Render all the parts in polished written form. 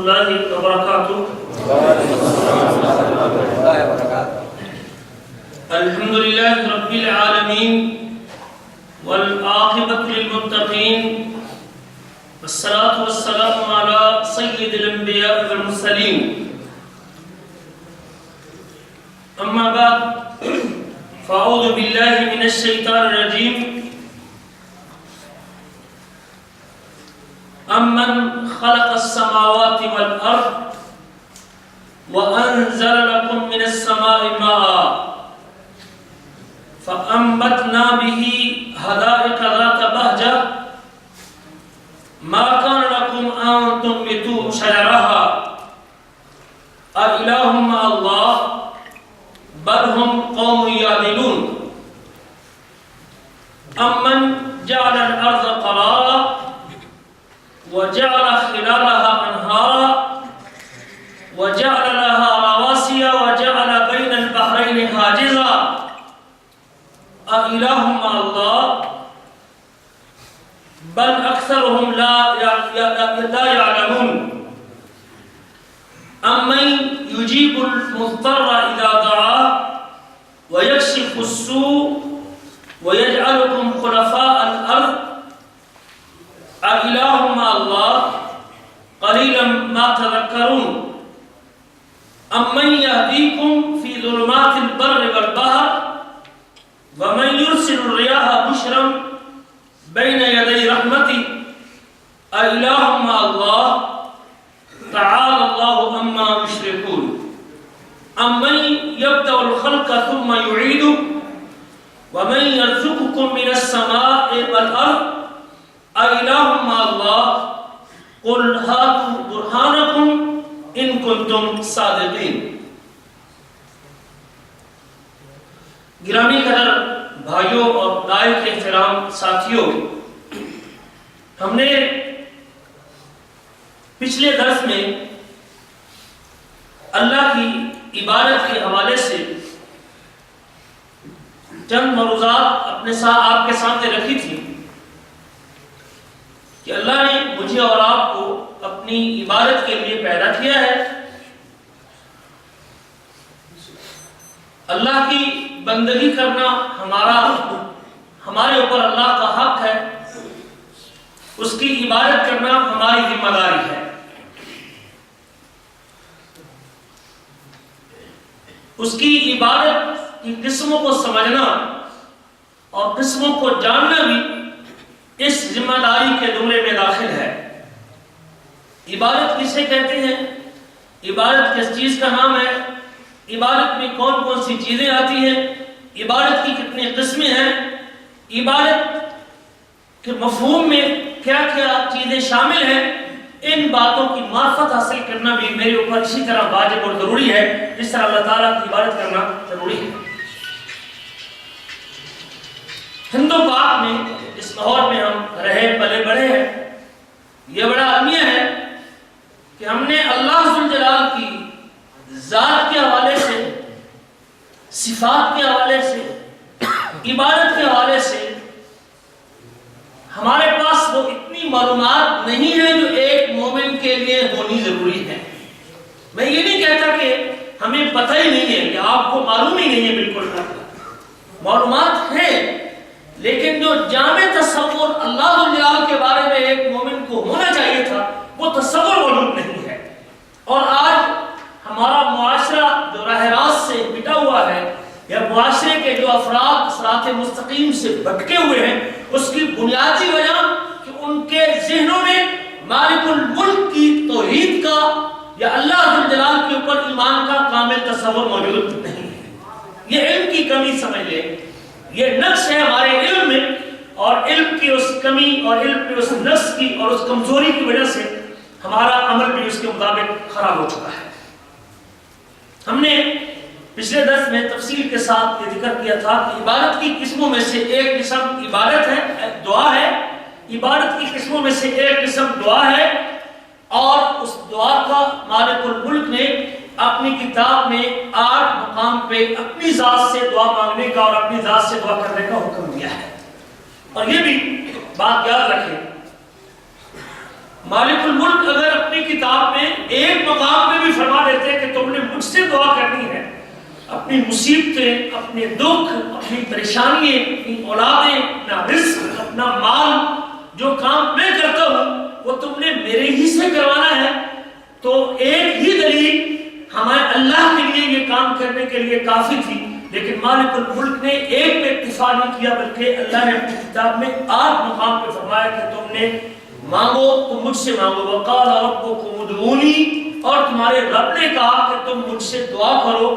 الله وبركاته. الحمد لله رب العالمين والعاقبة للمتقين والصلاة والسلام على سيد الأنبياء والمرسلين. أما بعد فأعوذ بالله من الشيطان الرجيم. أَمَّنْ خَلَقَ السَّمَاوَاتِ وَالْأَرْضِ وَأَنزَلَ لَكُم مِّنَ السَّمَاءِ مَاءً فَأَنبَتْنَا بِهِ حَدَائِقَ ذَاتَ بَهْجَةٍ مَا كَانَ لَكُمْ أَن تُنبِتُوا شَجَرَهَا أَإِلَٰهٌ مَّعَ اللَّهِ بَلْ هُمْ قَوْمٌ يَعْدِلُونَ. أَمَّنْ جَعَلَ الْأَرْضَ قَرَارًا وجعل خلالها انهارا وجعل لها رواسي وجعل بين البحرين حاجزا أإله مع الله بل أكثرهم لا يعلمون. أمن يجيب المضطر إذا دعاه ويكشف السوء ويجعلكم خلفاء الأرض أإله مع الله قليلا ما تذكرون. أمن يهديكم في ظلمات البر والبحر ومن يرسل الرياح بشرا بين يدي رحمته أإله مع الله تعالى الله عما يشركون. أمن يبدأ الخلق ثم يعيده ومن يرزقكم من السماء والأرض أإله مع الله قل هاتوا برهانكم إن كنتم صادقين. گرامی قدر بھائیوں اور لائق احترام ساتھیوں، ہم نے پچھلے درس میں اللہ کی عبادت کے حوالے سے چند موضوعات اپنے ساتھ آپ کے سامنے رکھی تھی کہ اللہ نے مجھے اور آپ کو اپنی عبادت کے لیے پیدا کیا ہے. اللہ کی بندگی کرنا ہمارے اوپر اللہ کا حق ہے. اس کی عبادت کرنا ہماری ذمہ داری ہے. اس کی عبادت کی قسموں کو سمجھنا اور قسموں کو جاننا بھی اس ذمہ داری کے زمرے میں داخل ہے. عبادت کسے کہتے ہیں؟ عبادت کس چیز کا نام ہے؟ عبادت میں کون کون سی چیزیں آتی ہیں؟ عبادت کی کتنی قسمیں ہیں؟ عبادت کے مفہوم میں کیا کیا چیزیں شامل ہیں؟ ان باتوں کی معرفت حاصل کرنا بھی میرے اوپر اسی طرح واجب اور ضروری ہے جس طرح اللہ تعالیٰ کی عبادت کرنا ضروری ہے. ہندو پاک میں اس ماحول میں ہم رہے پلے بڑھے ہیں، یہ بڑا المیہ ہے کہ ہم نے اللہ ذوالجلال کی ذات کے حوالے سے، صفات کے حوالے سے، عبادت کے حوالے سے ہمارے پاس وہ اتنی معلومات نہیں ہے جو ایک مومن کے لیے ہونی ضروری ہے. میں یہ نہیں کہتا کہ ہمیں پتہ ہی نہیں ہے کہ آپ کو معلوم ہی نہیں ہے، بالکل معلومات ہیں، لیکن جو جامع تصور اللہ جلال کے بارے میں ایک مومن کو ہونا چاہیے تھا وہ تصور موجود نہیں ہے. اور آج ہمارا معاشرہ جو راہ راست سے مٹا ہوا ہے یا معاشرے کے جو افراد صراط مستقیم سے بھٹکے ہوئے ہیں، اس کی بنیادی وجہ کہ ان کے ذہنوں میں مالک الملک کی توحید کا یا اللہ جلال کے اوپر ایمان کا کامل تصور موجود نہیں ہے. یہ علم کی کمی سمجھ لیں، یہ نقص ہے ہمارے علم میں، اور علم کی اس کمی اور علم کی اس نقص کی اور اس کمزوری کی وجہ سے ہمارا عمل بھی اس کے مطابق خراب ہو چکا ہے. ہم نے پچھلے درس میں تفصیل کے ساتھ یہ ذکر کیا تھا کہ عبادت کی قسموں میں سے ایک قسم عبادت ہے، دعا ہے. عبادت کی قسموں میں سے ایک قسم دعا ہے، اور اس دعا کا مالک الملک نے اپنی کتاب میں 8 مقام پہ اپنی ذات سے دعا مانگنے کا اور اپنی ذات سے دعا کرنے کا حکم دیا ہے. اور یہ بھی بات یاد رکھیں مالک الملک اگر اپنی کتاب میں ایک مقام میں بھی فرما دیتے کہ تم نے مجھ سے دعا کرنی ہے، اپنی مصیبتیں، اپنے دکھ، اپنی پریشانیاں، اپنی اولادیں، اپنا رزق، اپنا مال، جو کام میں کرتا ہوں وہ تم نے میرے ہی سے کروانا ہے، تو ایک ہی دلیل ہمارے اللہ کے لیے یہ کام کرنے کے لیے کافی تھی۔ لیکن مالک الملک نے ایک پہ اکتفا نہیں کیا، بلکہ اللہ نے اپنی کتاب میں 8 مقام پہ فرمایا کہ تم نے مانگو تو مجھ سے مانگو، وقال ربکم ادعونی، اور تمہارے رب نے کہا کہ تم مجھ سے دعا کرو،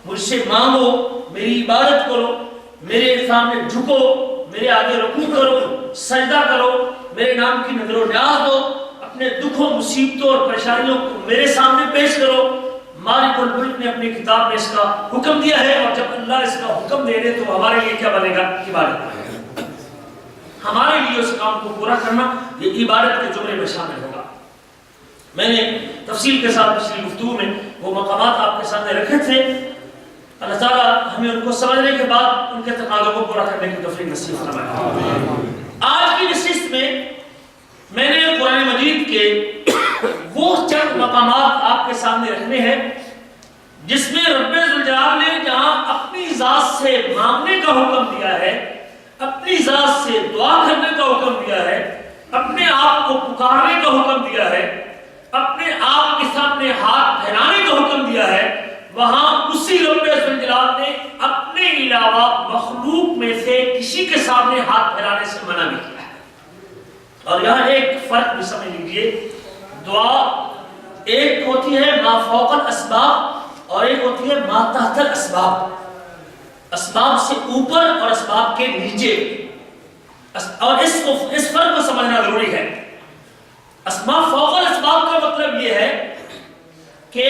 مجھ سے مانگو، میری عبادت کرو، میرے سامنے جھکو، میرے آگے رکوع کرو، سجدہ کرو، میرے نام کی نظر و نیاز دو، اپنے دکھوں، مصیبتوں اور پریشانیوں کو میرے سامنے پیش کرو۔ مالک الملک نے اپنی کتاب میں اس کا حکم دیا ہے، اور جب اللہ اس کا حکم دے دے تو ہمارے لیے کیا بنے گا؟ عبادت۔ ہمارے لیے اس کام کو پورا کرنا یہ عبادت کے جملے میں شامل ہوگا۔ میں نے تفصیل کے ساتھ پچھلی گفتگو میں وہ مقامات آپ کے سامنے رکھے تھے۔ اللہ تعالیٰ ہمیں ان کو سمجھنے کے بعد ان کے تقاضوں کو پورا کرنے کی توفیق نصیب فرمائے۔ آج کی نشست میں نے قرآن مجید کے وہ چند مقامات آپ کے سامنے رکھنے ہیں جس میں رب ذوالجلال نے جہاں اپنی ذات سے مانگنے کا حکم دیا ہے، اپنی ذات سے دعا کرنے کا حکم دیا ہے، اپنے آپ کو پکارنے کا حکم دیا ہے، اپنے آپ کے سامنے ہاتھ پھیلانے کا حکم دیا ہے، وہاں اسی رب ذوالجلال نے اپنے علاوہ مخلوق میں سے کسی کے سامنے ہاتھ پھیلانے سے منع بھی کیا ہے۔ اور یہاں ایک فرق بھی سمجھ لیجئے، دعا ایک ہوتی ہے ما فوق الاسباب اور ایک ہوتی ہے ما تحت الاسباب، اسباب سے اوپر اور اسباب کے نیچے، اور اس فرق کو سمجھنا ضروری ہے۔ ما فوق الاسباب کا مطلب یہ ہے کہ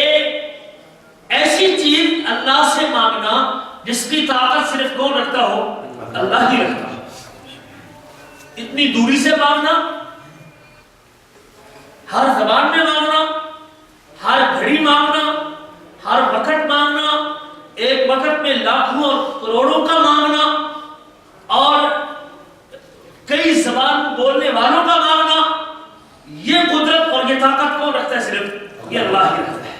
ایسی چیز اللہ سے مانگنا جس کی طاقت صرف کون رکھتا ہو؟ اللہ ہی رکھتا ہو۔ اتنی دوری سے مانگنا، ہر زبان میں مانگنا، ہر گھڑی مانگنا، ہر وقت مانگنا، ایک وقت میں لاکھوں اور کروڑوں کا مانگنا، اور کئی زبان بولنے والوں کا مانگنا، یہ قدرت اور یہ طاقت کون رکھتا ہے؟ صرف یہ اللہ ہی رکھتا ہے۔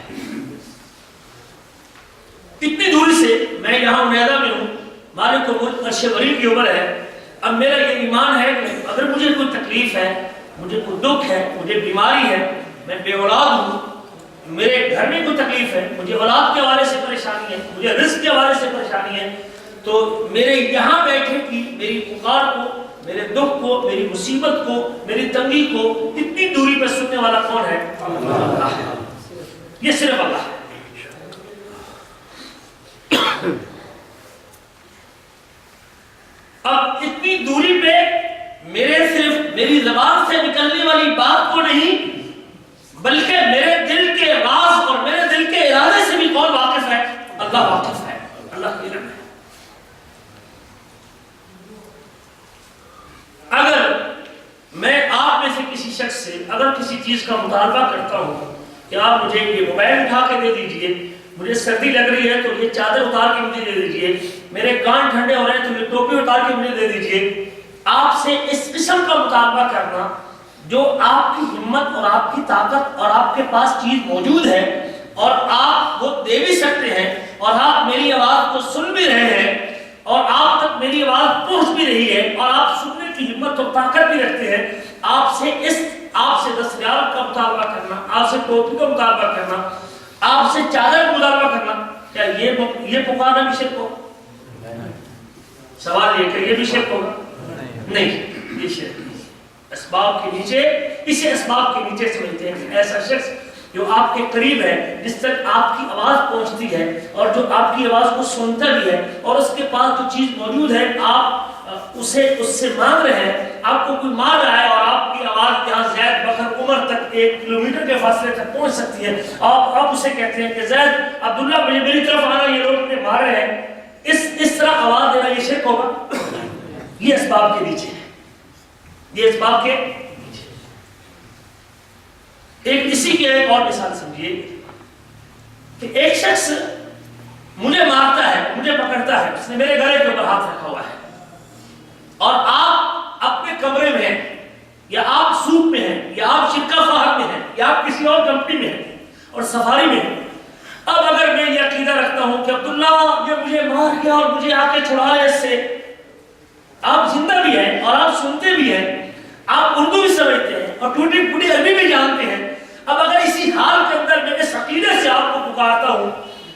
اتنی دوری سے میں یہاں علیحدہ میں ہوں، مالک الملک عرش بری کے اوپر ہے۔ اب میرا یہ ایمان ہے کہ اگر مجھے کوئی تکلیف ہے، مجھے کوئی دکھ ہے، مجھے بیماری ہے، میں بے اولاد ہوں، میرے گھر میں کوئی تکلیف ہے، مجھے اولاد کے حوالے سے پریشانی ہے، مجھے رزق کے حوالے سے پریشانی ہے، تو میرے یہاں بیٹھے کی میری پکار کو، میرے دکھ کو، میری مصیبت کو، میری تنگی کو اتنی دوری پہ سننے والا کون ہے؟ اللہ ہے۔ یہ صرف اللہ ہے۔ اب اتنی دوری پہ صرف میری زبان سے نکلنے والی بات کو نہیں، بلکہ میرے دل کے راز اور میرے دل کے ارادے سے بھی کون واقف ہے؟ اللہ واقف ہے، اللہ کی علم ہے۔ اگر میں آپ میں سے کسی شخص سے اگر کسی چیز کا مطالبہ کرتا ہوں کہ آپ مجھے یہ موبائل اٹھا کے دے دیجئے، مجھے سردی لگ رہی ہے تو یہ چادر اتار کے مجھے دے دیجئے، میرے کان ٹھنڈے ہو رہے ہیں تو یہ ٹوپی اتار کے مجھے دے دیجئے، آپ سے اس قسم کا مطالبہ کرنا جو آپ کی ہمت اور آپ کی طاقت اور آپ کے پاس چیز موجود ہے اور آپ وہ دے بھی سکتے ہیں اور آپ میری آواز کو سن بھی رہے ہیں اور آپ تک میری آواز پہنچ بھی رہی ہے اور آپ سننے کی ہمت اور طاقت بھی رکھتے ہیں، آپ سے 10 ریال کا مطالبہ کرنا، آپ سے ٹوپی کا مطالبہ کرنا، آپ سے چادر کا مطالبہ کرنا، کیا یہ پکارنا بھی شرک ہوگا؟ سوال یہ کہ یہ بھی شرک ہوگا؟ نہیں، یہ شرک نہیں۔ اسباب کے نیچے، اسے اسباب کے نیچے سمجھتے ہیں کہ ایسا شخص جو آپ کے قریب ہے، جس تک آپ کی آواز پہنچتی ہے اور جو آپ کی آواز کو سنتا بھی ہے اور اس کے پاس جو چیز موجود ہے آپ اس سے مانگ رہے ہیں، آپ کو کوئی مار رہا ہے اور آپ کی آواز یہاں زید بکر عمر تک 1 کلومیٹر کے فاصلے تک پہنچ سکتی ہے، آپ اسے کہتے ہیں کہ زید عبداللہ میری طرف آنا، یہ لوگ مجھے مار رہے ہیں، اس طرح آواز دینا یہ شرک ہوگا؟ یہ اسباب کے نیچے ہے، یہ اسباب کے نیچے۔ اسی کی ایک اور مثال سمجھیے کہ ایک شخص مجھے مارتا ہے، مجھے پکڑتا ہے، اس نے میرے گلے کے اوپر ہاتھ رکھا ہوا ہے اور آپ اپنے کمرے میں یا آپ سوپ میں ہیں یا آپ شرکا فہد میں ہیں یا آپ کسی اور کمپنی میں ہیں اور سفاری میں ہیں، اب اگر میں یہ عقیدہ رکھتا ہوں کہ عبداللہ یہ مجھے مار گیا اور مجھے آ کے چھڑا ہے اس سے، آپ زندہ بھی ہیں اور آپ سنتے بھی ہیں، آپ اردو بھی سمجھتے ہیں اور ٹوٹی پھوٹی عربی بھی جانتے ہیں، اب اگر اسی حال کے اندر میں اس عقیدے سے آپ کو پکارتا ہوں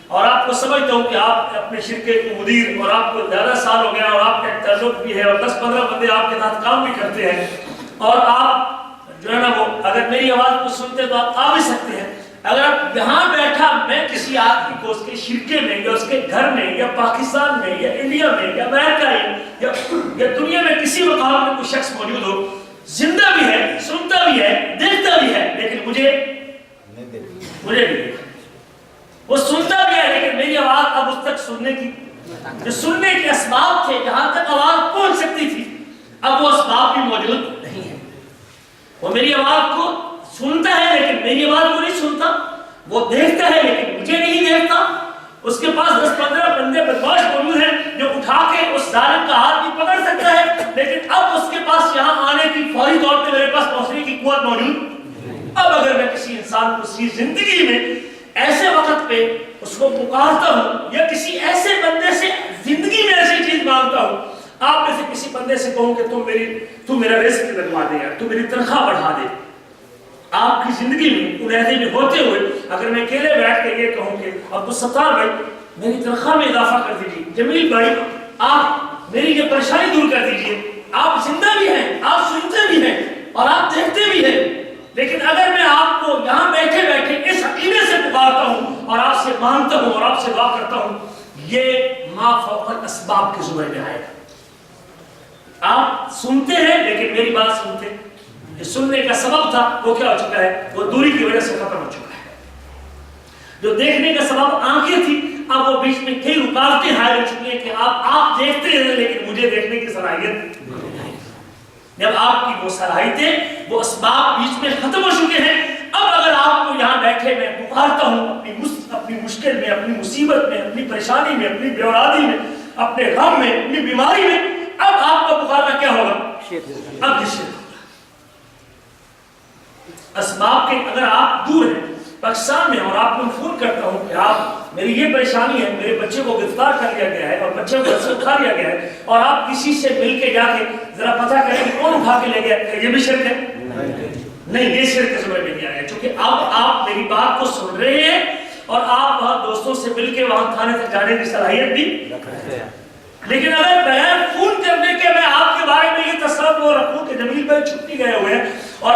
اور آپ کو سمجھتا ہوں کہ آپ اپنے شرکے کے مدیر اور آپ کو زیادہ سال ہو گیا اور آپ کا تعلق بھی ہے اور 10-15 بندے آپ کے ساتھ کام بھی کرتے ہیں اور آپ جو ہے نا وہ اگر میری آواز کو سنتے تو آپ آ بھی سکتے ہیں، اگر آپ یہاں بیٹھا میں کسی آدمی کو اس کے شرکے میں یا اس کے گھر میں یا پاکستان میں یا انڈیا میں یا امریکہ یا دنیا میں کسی مقام میں کوئی شخص موجود ہو، زندہ بھی ہے، سنتا بھی ہے، دیکھتا بھی ہے، لیکن مجھے نہیں، وہ سنتا بھی ہے لیکن میری آواز اب اس تک سننے کی جو سننے کے اسباب تھے، جہاں تک آواز پہنچ سکتی تھی، اب وہ اسباب بھی موجود نہیں ہے۔ وہ میری آواز کو سنتا ہے لیکن میری آواز کو نہیں سنتا، وہ دیکھتا ہے لیکن مجھے نہیں دیکھتا، اس کے پاس 10-15 بندے بدماش موجود ہیں جو اٹھا کے اس ظالم کا ہاتھ بھی پکڑ سکتا ہے، لیکن اب اس کے پاس یہاں آنے کی فوری طور پہ میرے پاس پہنچنے کی قوت موجود۔ اب اگر میں کسی انسان کو اسی زندگی میں ایسے وقت پہ اس کو پکارتا ہوں یا کسی ایسے بندے سے زندگی میں ایسی چیز مانگتا ہوں، آپ میں سے کسی بندے سے کہوں کہ تو میرا رزق لگوا دے یا تو میری تنخواہ بڑھا دے، آپ کی زندگی میں علیحدے میں ہوتے ہوئے اگر میں اکیلے بیٹھ کے یہ کہوں کہ عبدالستار بھائی میری تنخواہ میں اضافہ کر دیجیے، جمیل بھائی آپ میری یہ پریشانی دور کر دیجیے، آپ زندہ بھی ہیں، آپ سنتے بھی ہیں اور آپ دیکھتے بھی ہیں، لیکن اگر میں آپ کو یہاں بیٹھے بیٹھے اس عقیدے سے پکارتا ہوں اور آپ سے مانگتا ہوں اور آپ سے دعا کرتا ہوں، یہ ما فوق الاسباب کے زمرے میں آئے گا۔ آپ سنتے ہیں لیکن میری بات سنتے، جو سننے کا سبب تھا وہ کیا ہو چکا ہے، وہ دوری کی وجہ سے ختم ہو چکا ہے۔ جو دیکھنے کا سبب آنکھیں تھی، اب وہ بیچ میں کئی رکاوٹیں حائل ہو چکی ہیں کہ آپ دیکھتے ہیں لیکن مجھے دیکھنے کی صلاحیت، جب آپ کی وہ صلاحیتیں وہ اسباب بیچ میں ختم ہو چکے ہیں، اب اگر آپ کو یہاں بیٹھے میں پکارتا ہوں اپنی مشکل میں، اپنی مصیبت میں، اپنی پریشانی میں، اپنی بے اولادی میں، اپنے غم میں، اپنی بیماری میں، اب آپ کا پکارنا کیا ہوگا؟ اب یہ شرک ہوگا۔ اسباب کے اگر آپ دور ہیں پاکستان میں اور آپ کو فون کرتا ہوں کہ آپ میری یہ پریشانی ہے، میرے بچے کو گرفتار کر لیا گیا ہے اور بچے کو گھر سے اٹھا لیا گیا ہے، اور آپ کسی سے مل کے جا کے ذرا پتہ کریں کہ کون اٹھا کے لے گیا، یہ بھی شرک ہے؟ نہیں، یہ شرک کے زمرے میں نہیں آیا، کیونکہ اب آپ میری بات کو سن رہے ہیں اور آپ وہاں دوستوں سے مل کے وہاں تھانے تک جانے کی صلاحیت بھی رکھتے ہیں، لیکن اگر بغیر فون کرنے کے میں آپ کے بارے میں یہ تصور رکھوں کہ جمیل بھائی چھٹی گئے ہوئے ہیں اور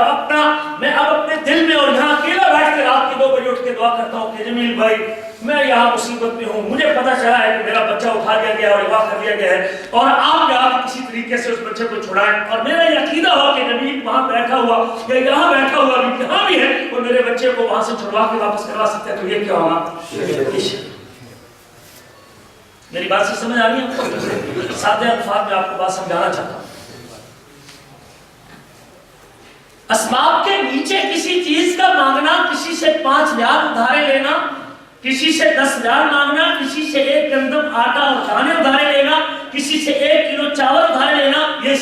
میں اب اپنے دل میں اور یہاں اکیلا بیٹھ کے رات کے 2 بجے اٹھ کے دعا کرتا ہوں کہ جمیل بھائی میں یہاں مصیبت میں ہوں، مجھے پتا چلا ہے کہ میرا بچہ اٹھا لیا گیا اور اغوا کر لیا گیا ہے، اور آپ جا کے کسی طریقے سے اس بچے کو چھڑائیں، اور میرا یہ عقیدہ ہو کہ جمیل وہاں بیٹھا ہوا یا یہاں بیٹھا ہوا بھی جہاں بھی ہے وہ میرے بچے کو وہاں سے چھڑوا کے واپس کروا سکتا ہے، تو یہ کیا ہوگا؟ میری بات سے سمجھ آ رہی ہے؟ سادہ الفاظ میں آپ کو بات سمجھانا چاہتا ہوں۔ اسباب کے نیچے کسی چیز کا مانگنا، کسی سے 5,000 ادھارے لینا، کسی سے 10,000 مانگنا، کسی سے 1 گندم آٹا اور دانے ادھارے لینا، کسی سے 1 کلو چاول ادھارے لینا، یہ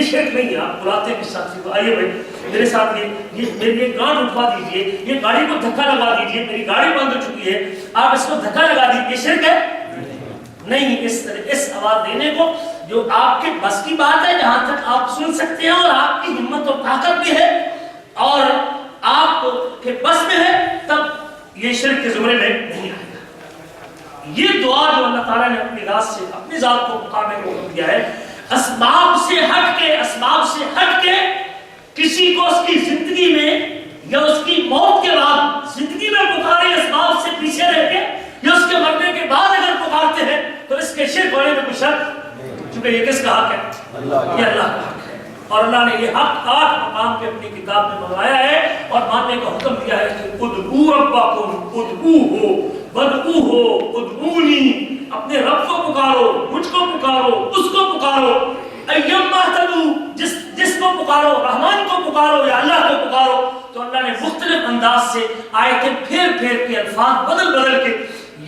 شرک نہیں ہے۔ آپ بلاتے ہیں ساتھی کو، آئیے بھائی میرے ساتھ یہ میری گاڑی اٹھوا دیجئے، یہ گاڑی کو دھکا لگا دیجئے، میری گاڑی بند ہو چکی ہے، آپ اس کو دھکا لگا دیجئے، یہ شرک ہے؟ نہیں، اس آواز دینے کو جو آپ کے بس کی بات ہے، جہاں تک آپ سن سکتے ہیں اور آپ کی ہمت اور طاقت بھی ہے اور آپ کے بس میں ہے، تب یہ شرک کے زمرے میں نہیں آئے گا۔ یہ دعا جو اللہ تعالیٰ نے اپنی ذات کو مقامے کو حکم دیا ہے، اسباب سے ہٹ کے کسی کو اس کی زندگی میں یا اس کی موت کے بعد زندگی میں پکارے، اسباب سے پیچھے رہ کے، یا اس کے مرنے کے بعد اگر پکارتے ہیں تو اس کے شرک ہونے میں کوئی شک، چونکہ یہ کس کا حق ہے؟ یہ اللہ کا حق ہے، اور اللہ نے یہ حق 8 مقام پہ اپنی کتاب میں منوایا ہے اور ماننے کا حکم دیا ہے کہ ادعوا ربکم ادعوہ ودعوہ ادعونی، اپنے رب کو پکارو، مجھ کو پکارو، اس کو پکارو، ایما تدعو، جس کو پکارو، رحمان کو پکارو یا اللہ کو پکارو۔ تو اللہ نے مختلف انداز سے آیتیں پھیر کے الفاظ بدل کے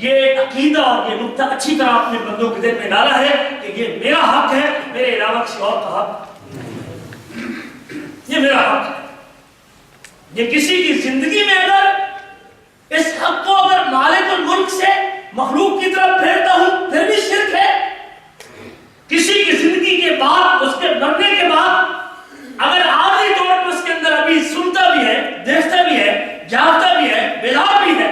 یہ عقیدہ اور یہ نقطہ اچھی طرح اپنے بندوں کے دل میں ڈالا ہے کہ یہ میرا حق ہے، میرے علاوہ کسی اور کا حق یہ میرا حق ہے. یہ کسی کی زندگی میں اگر اس حق کو اگر مالک الملک سے مخلوق کی طرف پھیرتا ہوں پھر بھی شرک ہے. کسی کی زندگی کے بعد اس کے مرنے کے بعد اگر عارضی طور پر اس کے اندر ابھی سنتا بھی ہے، دیکھتا بھی ہے، جاگتا بھی ہے، بیدار بھی ہے،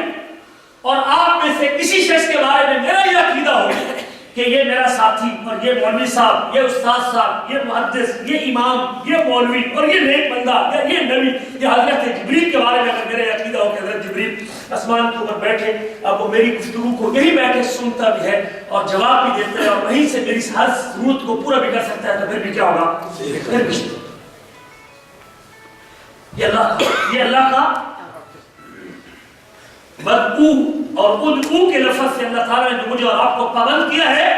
اور آپ میں سے کسی شخص کے بارے میں میرا یہ عقیدہ ہو کہ یہ میرا ساتھی اور یہ مولوی صاحب، یہ استاد صاحب، یہ محدث، یہ امام، یہ مولوی اور یہ نیک بندہ یا یہ نبی، یہ حضرت جبریل کے بارے میں اگر میرا یہ عقیدہ ہو کہ حضرت جبریل آسمان کے اوپر بیٹھے، اب وہ میری گفتگو کو یہی بیٹھے سنتا بھی ہے اور جواب بھی دیتا ہے اور وہیں سے میری ہر ضرورت کو پورا بھی کر سکتا ہے، تو پھر بھی کیا ہوگا؟ پھر بھی یہ اللہ کا بدعو اور ادعو کے لفظ سے اللہ تعالیٰ نے جو مجھے اور آپ کو پابند کیا ہے،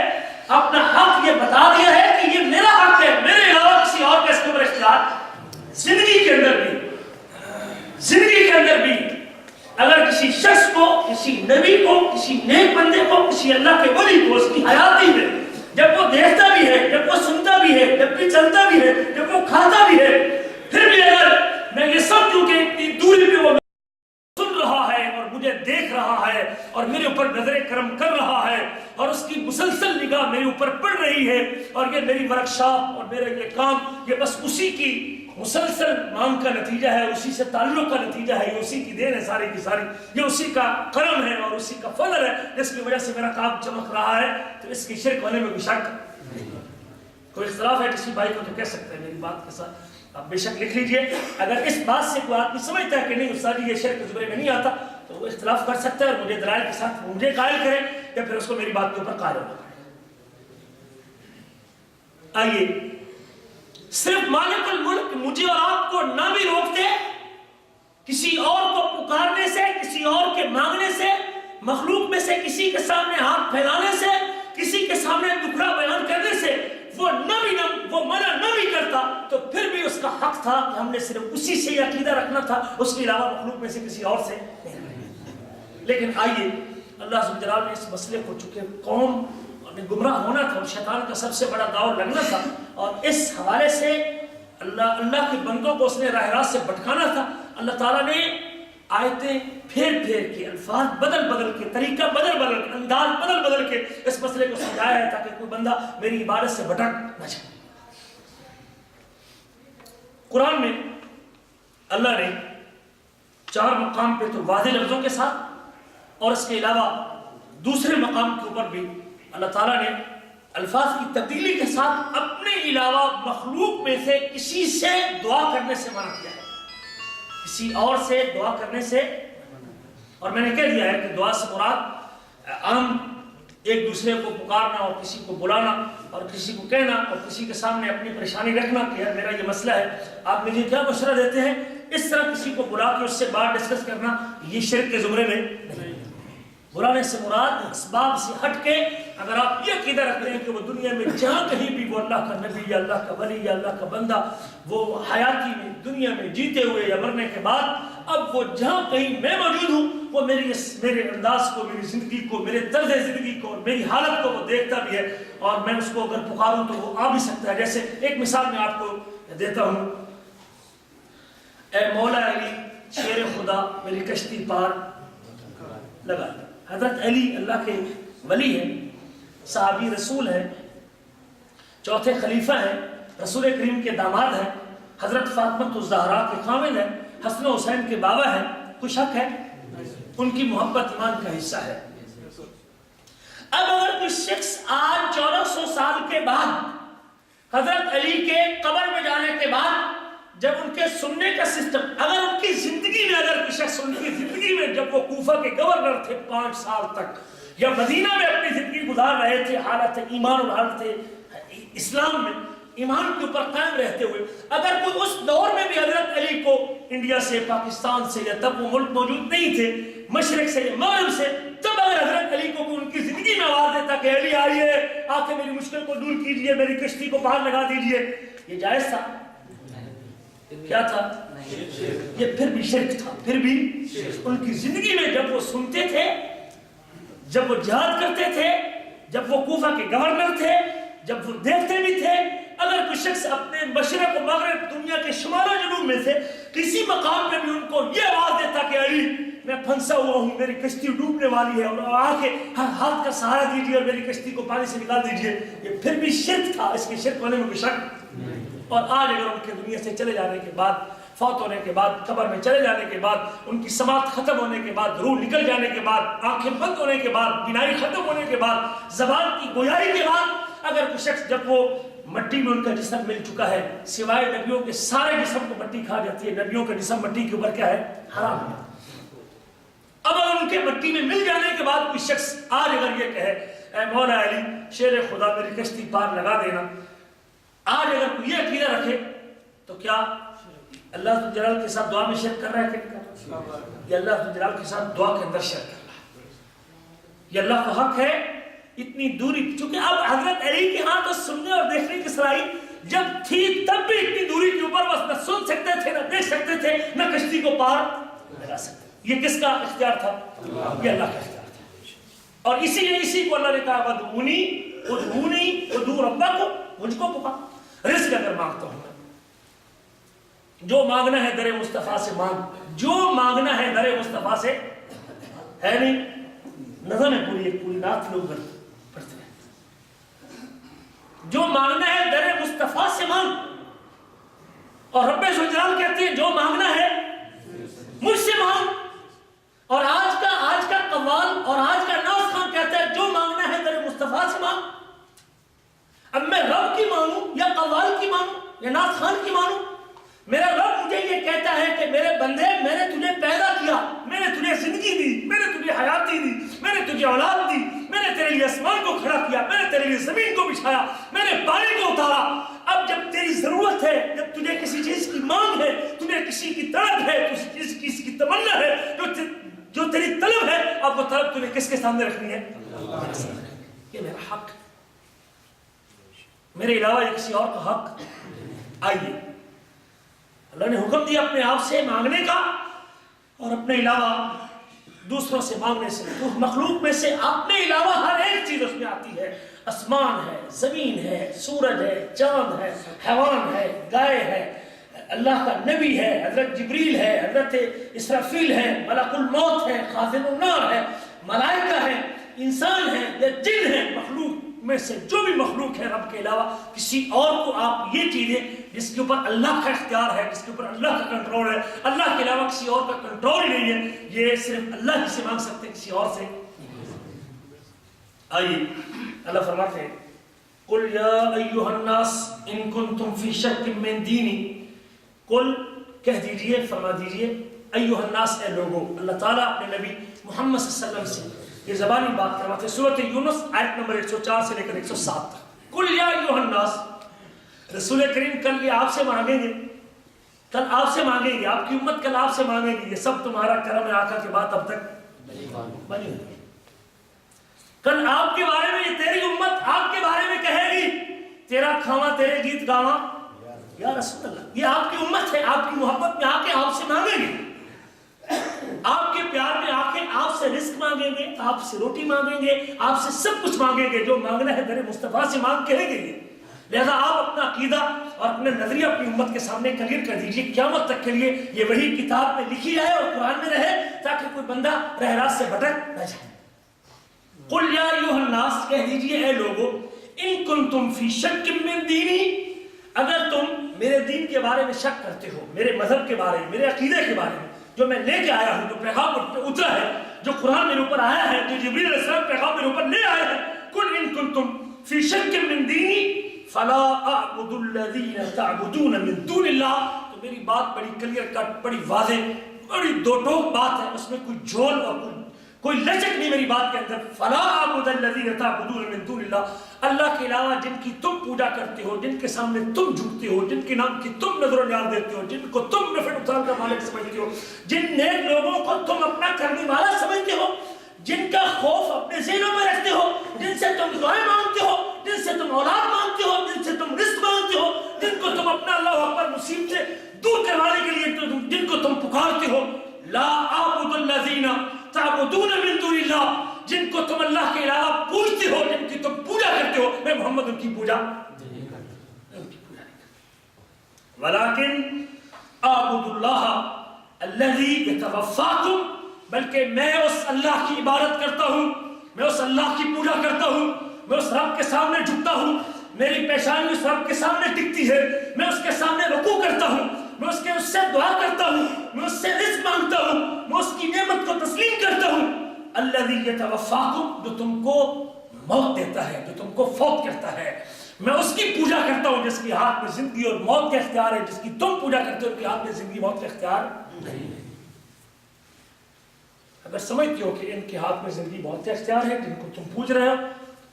اپنا حق یہ بتا دیا ہے کہ یہ میرا حق ہے، میرے علاوہ کسی اور کا اس کے اوپر اختیار زندگی کے اندر بھی اگر کسی شخص کو، کسی نبی کو، کسی نیک بندے کو، کسی اللہ کے ولی کو اس کی حیاتی میں جب وہ دیکھتا بھی ہے، جب وہ سنتا بھی ہے، جب بھی چلتا بھی ہے، جب وہ کھاتا بھی ہے، پھر بھی اگر میں یہ سمجھوں کہ اتنی دوری پہ وہ سن رہا ہے اور مجھے دیکھ رہا ہے اور میرے اوپر نظر کرم کر رہا ہے اور اس کی مسلسل نگاہ میرے اوپر پڑ رہی ہے اور یہ میری ورکشاپ اور میرا یہ کام یہ بس اسی کی مسلسل مانگ کا نتیجہ ہے، اسی سے تعلق کا نتیجہ ہے، یہ اسی کی دین ہے ساری کی ساری، یہ اسی کا کرم ہے اور اسی کا فضل ہے جس کی وجہ سے میرا کام چمک رہا ہے، تو اس کی شرک ہونے میں کوئی شک کوئی اختلاف ہے کسی بھائی کو تو کہہ سکتے ہیں میری بات کے ساتھ. آپ بے شک لکھ لیجئے اگر اس بات سے کوئی آدمی سمجھتا ہے کہ نہیں استاد جی یہ شرک زمرے میں نہیں آتا تو وہ اختلاف کر سکتا ہے اور مجھے دلائل کے ساتھ مجھے قائل کرے یا پھر اس کو میری بات کے اوپر قائل ہونا پڑے. آئیے صرف مالک الملک مجھے اور آپ کو نہ بھی روکتے کسی اور کو پکارنے سے، کسی اور کے مانگنے سے، مخلوق میں سے کسی کے سامنے ہاتھ پھیلانے سے، کسی کے سامنے دکھڑا بیان کرنے سے وہ منع نہ بھی کرتا تو پھر بھی اس کا حق تھا کہ ہم نے صرف اسی سے یہ عقیدہ رکھنا تھا، اس کے علاوہ مخلوق میں سے کسی اور سے نہیں. لیکن آئیے اللہ سبحانہ وتعالیٰ نے اس مسئلے کو چونکہ قوم نے گمراہ ہونا تھا اور شیطان کا سب سے بڑا داؤ لگنا تھا اور اس حوالے سے اللہ کے بندوں کو اس نے راہ راست سے بھٹکانا تھا، اللہ تعالیٰ نے آیتیں پھیر کے الفاظ بدل کے طریقہ بدل کے انداز بدل کے اس مسئلے کو سمجھایا ہے تاکہ کوئی بندہ میری عبادت سے بھٹک نہ جائے. قرآن میں اللہ نے 4 مقام پہ تو واضح لفظوں کے ساتھ اور اس کے علاوہ دوسرے مقام کے اوپر بھی اللہ تعالیٰ نے الفاظ کی تبدیلی کے ساتھ اپنے علاوہ مخلوق میں سے کسی سے دعا کرنے سے منع کیا ہے، کسی اور سے دعا کرنے سے. اور میں نے کہہ دیا ہے کہ دعا سے مراد عام ایک دوسرے کو پکارنا اور کسی کو بلانا اور کسی کو کہنا اور کسی کے سامنے اپنی پریشانی رکھنا کہ یار میرا یہ مسئلہ ہے آپ مجھے کیا مشورہ دیتے ہیں، اس طرح کسی کو بلا کے اس سے بات ڈسکس کرنا یہ شرک کے زمرے میں نہیں. بلانے سے مراد اسباب سے ہٹ کے اگر آپ یہ عقیدہ رکھ رہے ہیں کہ وہ دنیا میں جہاں کہیں بھی وہ اللہ کا نبی یا اللہ کا ولی یا اللہ کا بندہ وہ حیاتی میں دنیا میں جیتے ہوئے یا مرنے کے بعد اب وہ جہاں کہیں میں موجود ہوں وہ میرے انداز کو، میری زندگی کو، میرے طرز زندگی کو اور میری حالت کو وہ دیکھتا بھی ہے اور میں اس کو اگر پکاروں تو وہ آ بھی سکتا ہے. جیسے ایک مثال میں آپ کو دیتا ہوں، اے مولا علی شیر خدا میری کشتی پار لگا. حضرت علی اللہ کے ولی ہیں، صحابی رسول ہیں، چوتھے خلیفہ ہیں، رسول کریم کے داماد ہیں، حضرت فاطمہ الزہرا کے خامد ہیں، حسن و حسین کے بابا ہیں. کوئی شک ہے ان کی محبت ایمان کا حصہ ہے. اب اگر کوئی شخص آج 1400 سال کے بعد حضرت علی کے قبر میں جانے کے بعد جب ان کے سننے کا سسٹم اگر ان کی زندگی میں اگر کوئی شخص ان کی زندگی میں جب وہ کوفہ کے گورنر تھے 5 سال تک یا مدینہ میں اپنی زندگی گزار رہے تھے حالت ایمان اور حالت اسلام میں ایمان کے اوپر قائم رہتے ہوئے اگر کوئی اس دور میں بھی حضرت علی کو انڈیا سے پاکستان سے یا تب وہ ملک موجود نہیں تھے مشرق سے یا مغرب سے تب اگر حضرت علی کو ان کی زندگی میں آواز دیتا کہ علی آئیے آ کے میری مشکل کو دور کیجئے میری کشتی کو باہر لگا دیجئے یہ جائز تھا؟ کیا تھا؟ یہ پھر بھی شرک تھا. پھر بھی ان کی زندگی میں جب وہ سنتے تھے جب وہ جہاد کرتے تھے جب وہ کوفہ کے گورنر تھے جب وہ دیکھتے بھی تھے اگر کوئی شخص اپنے مشرق و مغرب دنیا کے شمال و جنوب میں سے کسی مقام پہ بھی ان کو یہ آواز دیتا کہ علی میں پھنسا ہوا ہوں، میری کشتی ڈوبنے والی ہے، اور آ کے ہاتھ کا سہارا دیجیے اور میری کشتی کو پانی سے نکال دیجیے، یہ پھر بھی شرک تھا، اس کے شرک ہونے میں کوئی شک۔ اور آج اگر ان کے دنیا سے چلے جانے کے بعد، فوت ہونے کے بعد، قبر میں چلے جانے کے بعد، ان کی سماعت ختم ہونے کے بعد، روح نکل جانے کے بعد، آنکھیں بند ہونے کے بعد، بینائی ختم ہونے کے بعد، زبان کی گویائی کے بعد، اگر کوئی شخص جب وہ مٹی میں ان کا جسم مل چکا ہے، سوائے نبیوں کے سارے جسم کو مٹی کھا جاتی ہے، نبیوں کا جسم مٹی کے اوپر کیا ہے؟ حرام ہے۔ اب اگر ان کے مٹی میں مل جانے کے بعد کوئی شخص آج اگر یہ کہے اے مولا علی شیر خدا میری کشتی پار لگا دینا، آج اگر کوئی یہ عقیدہ رکھے تو کیا اللہ جلال کے ساتھ دعا میں شرک کر رہا ہے کہ یہ اللہ جلال کے ساتھ دعا کے اندر شرک کر رہا ہے؟ یہ اللہ کا حق ہے اتنی دوری، چونکہ اب حضرت علی کے ہاں تو سننے اور دیکھنے کی صلاحیت جب تھی تب بھی اتنی دوری کے اوپر بس نہ سن سکتے تھے، نہ دیکھ سکتے تھے، نہ کشتی کو پار لگا سکتے۔ یہ کس کا اختیار تھا؟ یہ اللہ کا اختیار تھا۔ اور اسی کو اللہ نے کہا ودعونی ادعونی ادعو ربکم، مجھ کو پکار، رزق اگر مانگتا ہوں میں، جو مانگنا ہے در مصطفیٰ سے مانگ، جو مانگنا ہے در مصطفیٰ سے ہے نہیں، نظم ہے پوری، ایک پوری رات لوگ پڑھتے ہیں، جو مانگنا ہے در مصطفیٰ سے مانگ، اور رب ذوالجلال کہتے ہیں جو مانگنا ہے مجھ سے مانگ۔ اور آج کا قوال اور آج کا ناز خان کہتا ہے جو مانگنا ہے در مصطفیٰ سے مانگ۔ اب میں رب کی مانوں یا قوال کی مانوں یا ناز خان کی مانوں؟ میرا رب مجھے یہ کہتا ہے کہ میرے بندے میں نے تجھے پیدا کیا، میں نے تجھے زندگی دی، میں نے تجھے حیاتی دی، میں نے تجھے اولاد دی، میں نے تیرے لیے آسمان کو کھڑا کیا، میں نے تیرے لیے زمین کو بچھایا، میں نے پانی کو اتارا۔ اب جب تیری ضرورت ہے، جب تجھے کسی چیز کی مانگ ہے، تجھے کسی کی طلب ہے، کسی کی تمنا ہے، جو تیری طلب ہے، اب وہ طلب تجھے کس کے سامنے رکھنی ہے؟ یہ میرا حق ہے، میرے علاوہ یہ کسی اور کا حق۔ آئیے اللہ نے حکم دیا اپنے آپ سے مانگنے کا اور اپنے علاوہ دوسروں سے مانگنے سے۔ تو مخلوق میں سے اپنے علاوہ ہر ایک چیز اس میں آتی ہے، آسمان ہے، زمین ہے، سورج ہے، چاند ہے، حیوان ہے، گائے ہے، اللہ کا نبی ہے، حضرت جبریل ہے، حضرت اسرافیل ہے، ملک الموت ہے، خازن النار ہے، ملائکہ ہے، انسان ہے یا جن ہے۔ مخلوق میں سے جو بھی مخلوق ہے رب کے علاوہ کسی اور کو آپ یہ چیزیں جس کے اوپر اللہ کا اختیار ہے، جس کے اوپر اللہ کا کنٹرول ہے، اللہ کے علاوہ کسی اور کا کنٹرول ہی نہیں ہے، یہ صرف اللہ ہی سے مانگ سکتے ہیں، کسی اور سے۔ آئیے اللہ فرماتے ہیں قل یا ایھا الناس ان کنتم فی شک من دینی، قل کہہ دیجئے، فرما دیجئے، ایھا الناس اے لوگوں۔ اللہ تعالیٰ اپنے نبی محمد صلی اللہ علیہ وسلم سے یہ زبانی بات کرواتے ہیں، سورۃ یونس آیت نمبر 104 سے لے کر 107 تک۔ قل یا ایھا الناس، رسول کریم کل یہ آپ سے مانگیں گے، کل آپ سے مانگیں گے، آپ کی امت کل آپ سے مانگیں گے، یہ سب تمہارا کرم ہے آقا کے بعد اب تک بنی ہوئی۔ کل آپ کے بارے میں، تیری امت آپ کے بارے میں کہے گی تیرا کھاواں تیرے گیت گاواں یا رسول اللہ۔ یہ آپ کی امت ہے، آپ کی محبت میں آ کے آپ سے مانگیں گے، آپ کے پیار میں آ کے آپ سے رزق مانگیں گے، آپ سے روٹی مانگیں گے، آپ سے سب کچھ مانگیں گے، جو مانگنا ہے در مصطفیٰ سے مانگ کہیں گے یہ۔ لہذا آپ اپنا عقیدہ اور اپنے نظریہ اپنی امت کے سامنے کلیئر کر دیجئے، قیامت تک کے لیے یہ وہی کتاب میں لکھی جائے اور قرآن میں رہے، تاکہ کوئی بندہ راہ راست سے بھٹک نہ جائے۔ قل یا ایھا الناس، کہہ دیجئے اے لوگو، ان کنتم فی شک من دینی، اگر تم میرے دین کے بارے میں شک کرتے ہو، میرے مذہب کے بارے میں، میرے عقیدے کے بارے میں، جو میں لے کے آیا ہوں، جو پیغام اترا ہے، جو قرآن میرے اوپر آیا ہے، جو جبریل علیہ السلام پیغام میرے اوپر لے آئے ہیں، قل ان کنتم فی شک من دینی فلا اعبد الذین تعبدون من دون اللہ۔ تو میری بات بڑی کلیئر کٹ، بڑی واضح، بڑی دو ٹوک بات ہے، اس میں کوئی جھول اور کوئی لچک نہیں میری بات کے اندر۔ فلا اعبد الذین تعبدون من دون اللہ، اللہ کے علاوہ جن کی تم پوجا کرتے ہو، جن کے سامنے تم جھکتے ہو، جن کے نام کی تم نظر و نیاز دیتے ہو، جن کو تم نفع نقصان کا مالک سمجھتے ہو، جن نیک لوگوں کو تم اپنا کرنے والا سمجھتے ہو، جن کا خوف اپنے ذہنوں میں رکھتے ہو، جن سے تم دعائیں مانگتے ہو، جن سے تم اولاد مانگتے ہو، جن سے تم رزق مانگتے ہو، جن کو تم اپنا اللہ اکبر مصیبت سے دور کروانے کے لیے جن کو تم پکارتے ہو، لا اعبد الذین تعبدون من دون اللہ، جن کو تم اللہ کے علاوہ پوجتے ہو، جن کی تم پوجا کرتے ہو، میں محمد ان کی پوجا ولیکن اعبد اللہ الذی یتوفاکم، بلکہ میں اس اللہ کی عبادت کرتا ہوں، میں اس اللہ کی پوجا کرتا ہوں، میں اس رب کے سامنے جھکتا ہوں، میری پیشانی اس رب کے سامنے ٹکتی ہے، میں اس کے سامنے رکوع کرتا ہوں، میں اس سے دعا کرتا ہوں، میں اس سے رزق مانگتا ہوں، میں اس کی نعمت کو تسلیم کرتا ہوں۔ الذی یتوفاکم، جو تم کو موت دیتا ہے، جو تم کو فوت کرتا ہے، میں اس کی پوجا کرتا ہوں جس کے ہاتھ میں زندگی اور موت کا اختیار ہے، جس کی تم پوجا کرتے ہو ان کے ہاتھ میں زندگی موت کا اختیار نہیں ہے۔ اگر سمجھتے ہو کہ ان کے ہاتھ میں زندگی موت کا اختیار ہے جن کو تم پوج رہے ہو،